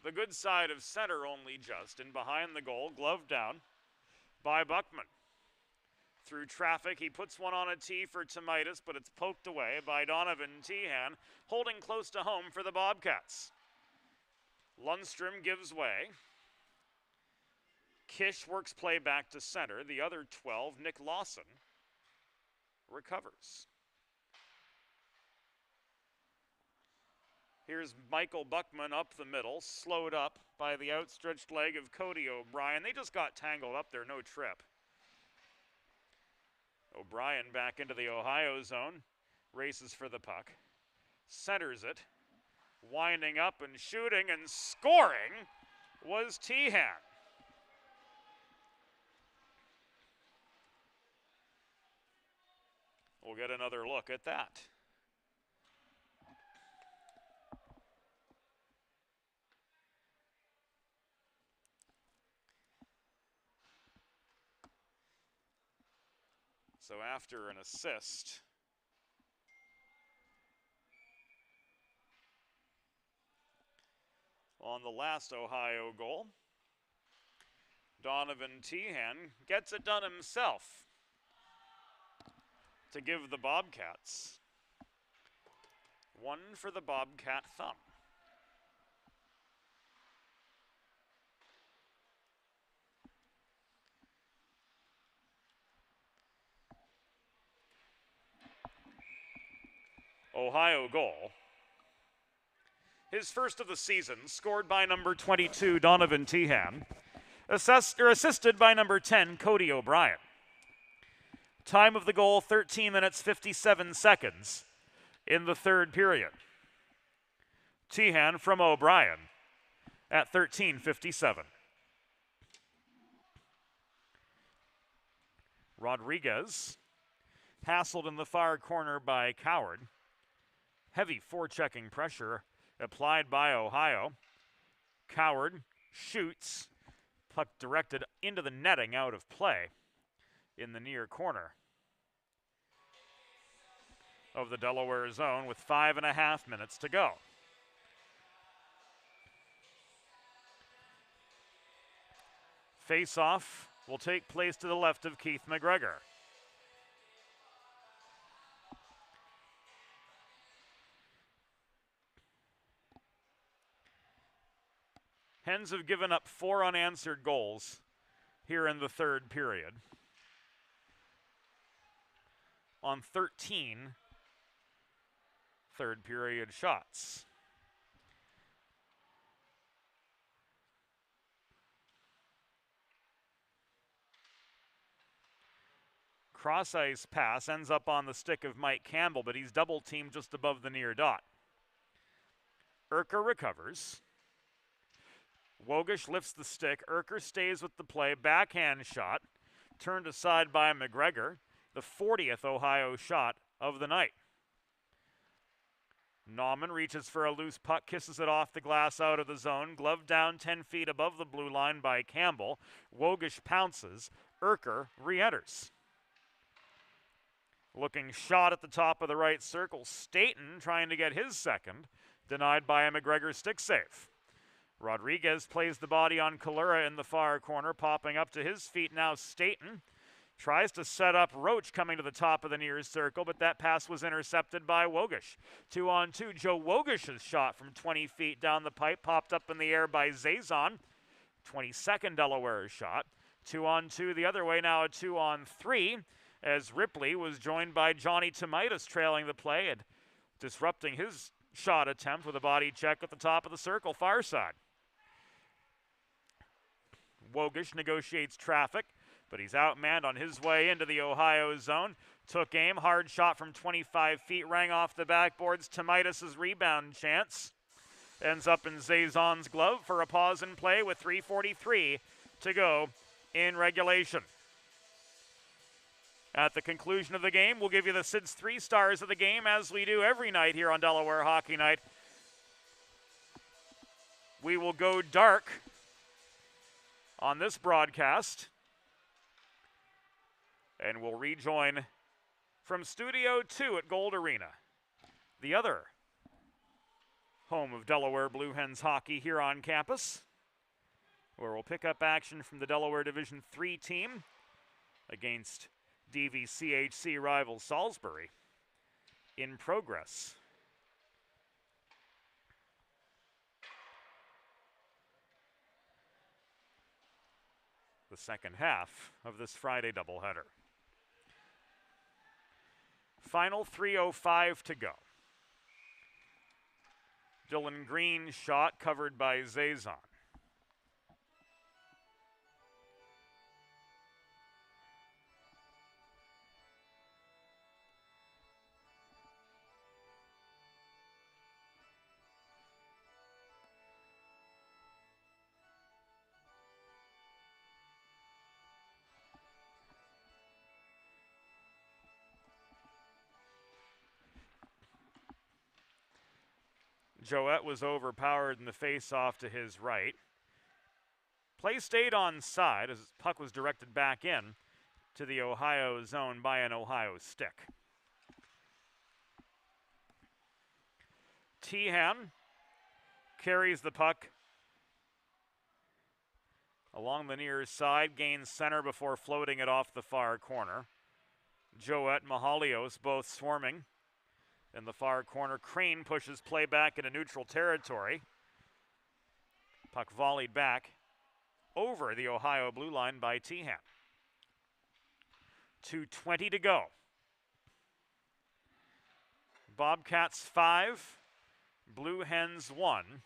Speaker 2: the good side of center only just, and behind the goal, glove down by Buckman. Through traffic, he puts one on a tee for Tomaitis, but it's poked away by Donovan Tehan, holding close to home for the Bobcats. Lundstrom gives way. Kish works play back to center. The other 12, Nick Lawson, recovers. Here's Michael Buckman up the middle, slowed up by the outstretched leg of Cody O'Brien. They just got tangled up there, no trip. O'Brien back into the Ohio zone, races for the puck, centers it, winding up and shooting and scoring was Tehan. We'll get another look at that. So after an assist, on the last Ohio goal, Donovan Tehan gets it done himself to give the Bobcats one for the Bobcat thumb. Ohio goal. His first of the season, scored by number 22, Donovan Tehan, assisted by number 10, Cody O'Brien. Time of the goal, 13 minutes, 57 seconds in the third period. Tehan from O'Brien at 13:57. Rodriguez, hassled in the far corner by Coward. Heavy forechecking pressure applied by Ohio. Coward shoots, puck directed into the netting out of play in the near corner of the Delaware zone with 5.5 minutes to go. Face-off will take place to the left of Keith McGregor. Hens have given up 4 unanswered goals here in the third period on 13 third period shots. Cross ice pass ends up on the stick of Mike Campbell, but he's double teamed just above the near dot. Urker recovers. Wogish lifts the stick. Urker stays with the play. Backhand shot. Turned aside by McGregor. The 40th Ohio shot of the night. Nauman reaches for a loose puck, kisses it off the glass out of the zone. Glove down 10 feet above the blue line by Campbell. Wogish pounces. Urker re-enters. Looking shot at the top of the right circle. Staten trying to get his second. Denied by a McGregor stick save. Rodriguez plays the body on Kalura in the far corner, popping up to his feet now. Staten tries to set up Roach coming to the top of the near circle, but that pass was intercepted by Wogish. 2-on-2, Joe Wogish's shot from 20 feet down the pipe, popped up in the air by Zazon. 22nd Delaware shot. 2-on-2 the other way, now a 2-on-3, as Ripley was joined by Johnny Tomaitis trailing the play and disrupting his shot attempt with a body check at the top of the circle, far side. Wogish negotiates traffic, but he's outmanned on his way into the Ohio zone. Took aim, hard shot from 25 feet, rang off the backboards. Tomaitis' rebound chance ends up in Zazon's glove for a pause in play with 3:43 to go in regulation. At the conclusion of the game, we'll give you the Sid's 3 stars of the game, as we do every night here on Delaware Hockey Night. We will go dark on this broadcast, and we'll rejoin from Studio 2 at Gold Arena, the other home of Delaware Blue Hens hockey here on campus, where we'll pick up action from the Delaware Division III team against DVCHC rival Salisbury in progress. The second half of this Friday doubleheader. Final 3:05 to go. Dylan Green's shot covered by Zazon. Joette was overpowered in the face-off to his right. Play stayed on side as the puck was directed back in to the Ohio zone by an Ohio stick. Tehan carries the puck along the near side, gains center before floating it off the far corner. Joette, Mahalios both swarming in the far corner. Crane pushes play back into neutral territory. Puck volleyed back over the Ohio blue line by Tehan. 2:20 to go. Bobcats 5, Blue Hens 1.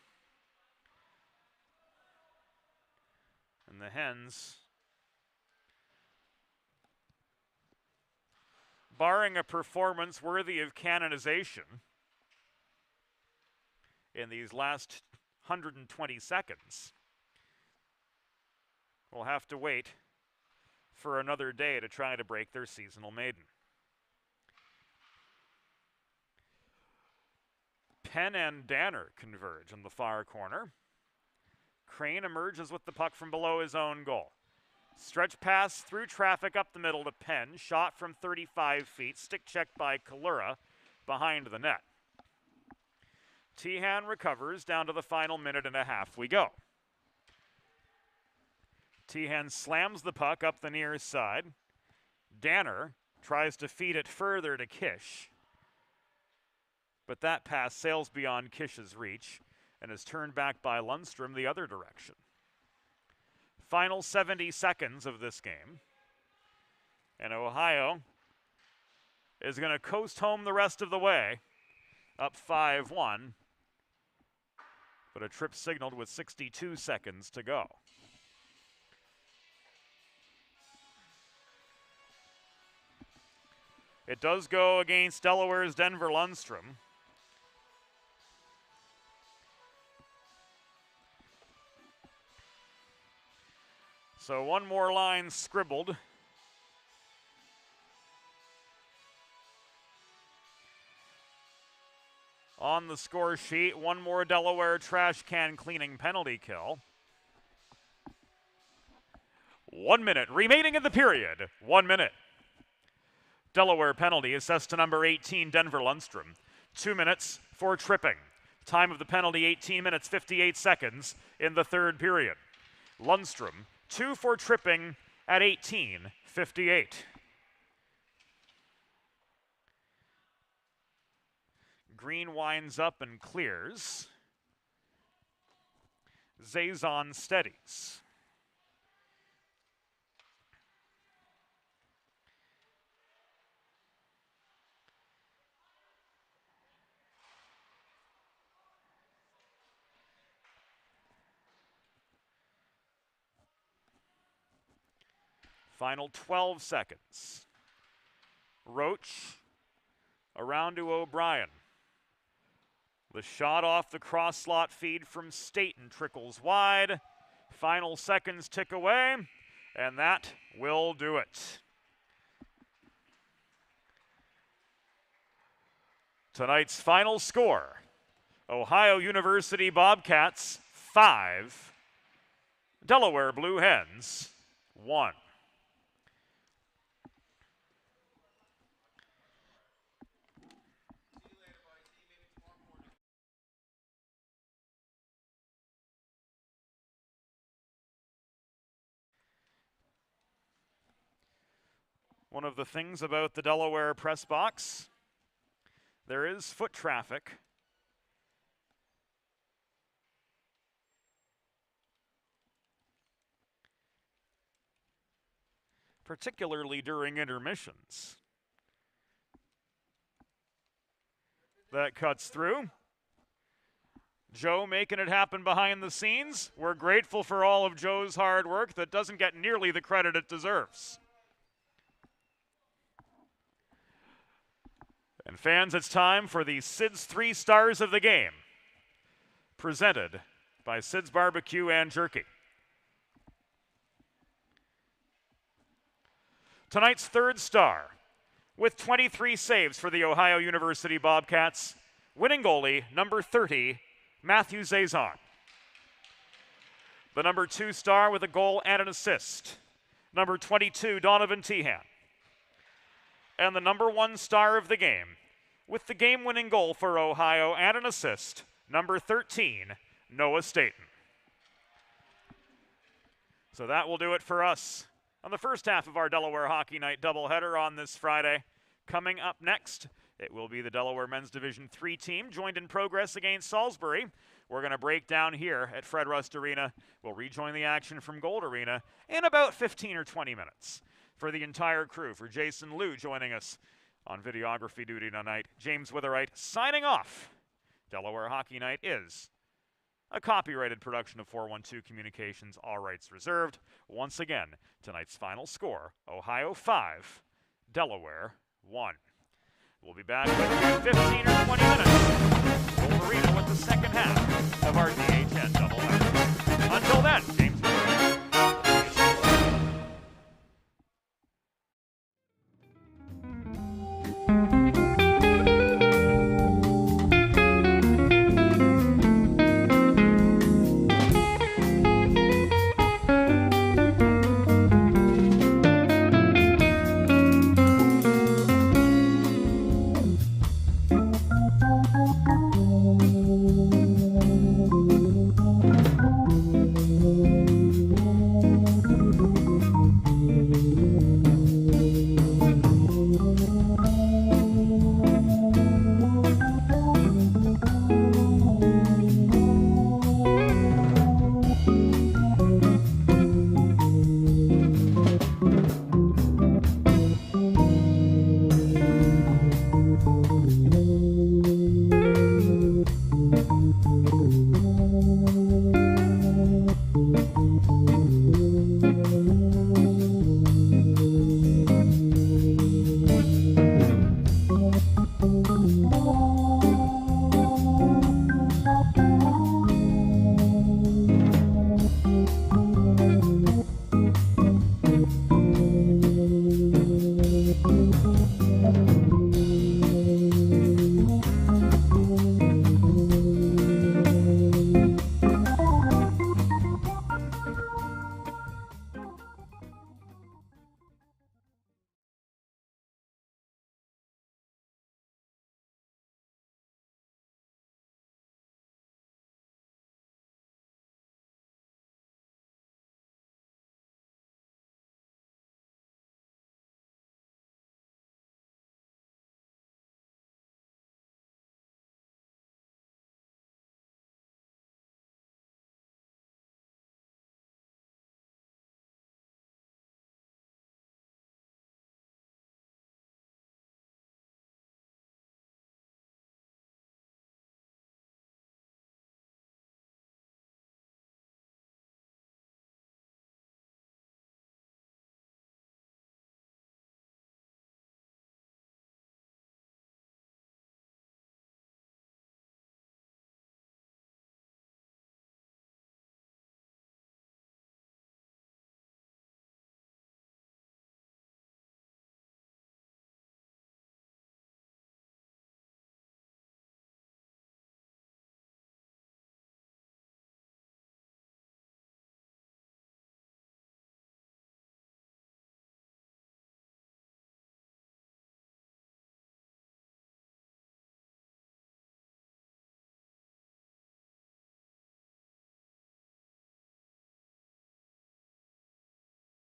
Speaker 2: And the Hens, barring a performance worthy of canonization in these last 120 seconds, we'll have to wait for another day to try to break their seasonal maiden. Penn and Danner converge in the far corner. Crane emerges with the puck from below his own goal. Stretch pass through traffic up the middle to Penn. Shot from 35 feet. Stick checked by Kalura behind the net. Tehan recovers. Down to the final minute and a half we go. Tehan slams the puck up the near side. Danner tries to feed it further to Kish. But that pass sails beyond Kish's reach and is turned back by Lundstrom the other direction. Final 70 seconds of this game. And Ohio is going to coast home the rest of the way, up 5-1. But a trip signaled with 62 seconds to go. It does go against Delaware's Denver Lundstrom. So one more line scribbled. On the score sheet, one more Delaware trash can cleaning penalty kill. 1 minute remaining in the period. 1 minute. Delaware penalty assessed to number 18, Denver Lundstrom. 2 minutes for tripping. Time of the penalty, 18 minutes, 58 seconds in the third period. Lundstrom, 2 for tripping at 18:58. Green winds up and clears. Zazon steadies. Final 12 seconds. Roach around to O'Brien. The shot off the cross slot feed from Staten trickles wide. Final seconds tick away, and that will do it. Tonight's final score, Ohio University Bobcats 5, Delaware Blue Hens 1. One of the things about the Delaware press box, there is foot traffic. Particularly during intermissions. That cuts through. Joe making it happen behind the scenes. We're grateful for all of Joe's hard work that doesn't get nearly the credit it deserves. And fans, it's time for the Sid's 3 Stars of the Game, presented by Sid's Barbecue and Jerky. Tonight's third star, with 23 saves for the Ohio University Bobcats, winning goalie number 30, Matthew Zazon. The number 2 star with a goal and an assist, number 22, Donovan Tehan. And the number 1 star of the game, with the game-winning goal for Ohio and an assist, number 13, Noah Staten. So that will do it for us on the first half of our Delaware Hockey Night doubleheader on this Friday. Coming up next, it will be the Delaware Men's Division III team, joined in progress against Salisbury. We're going to break down here at Fred Rust Arena. We'll rejoin the action from Gold Arena in about 15 or 20 minutes. For the entire crew, for Jason Liu joining us on videography duty tonight, James Witherite signing off. Delaware Hockey Night is a copyrighted production of 412 Communications, all rights reserved. Once again, tonight's final score, Ohio 5, Delaware 1. We'll be back with you in 15 or 20 minutes. Gold Arena with the second half of our DHN doubleheader. Until then, James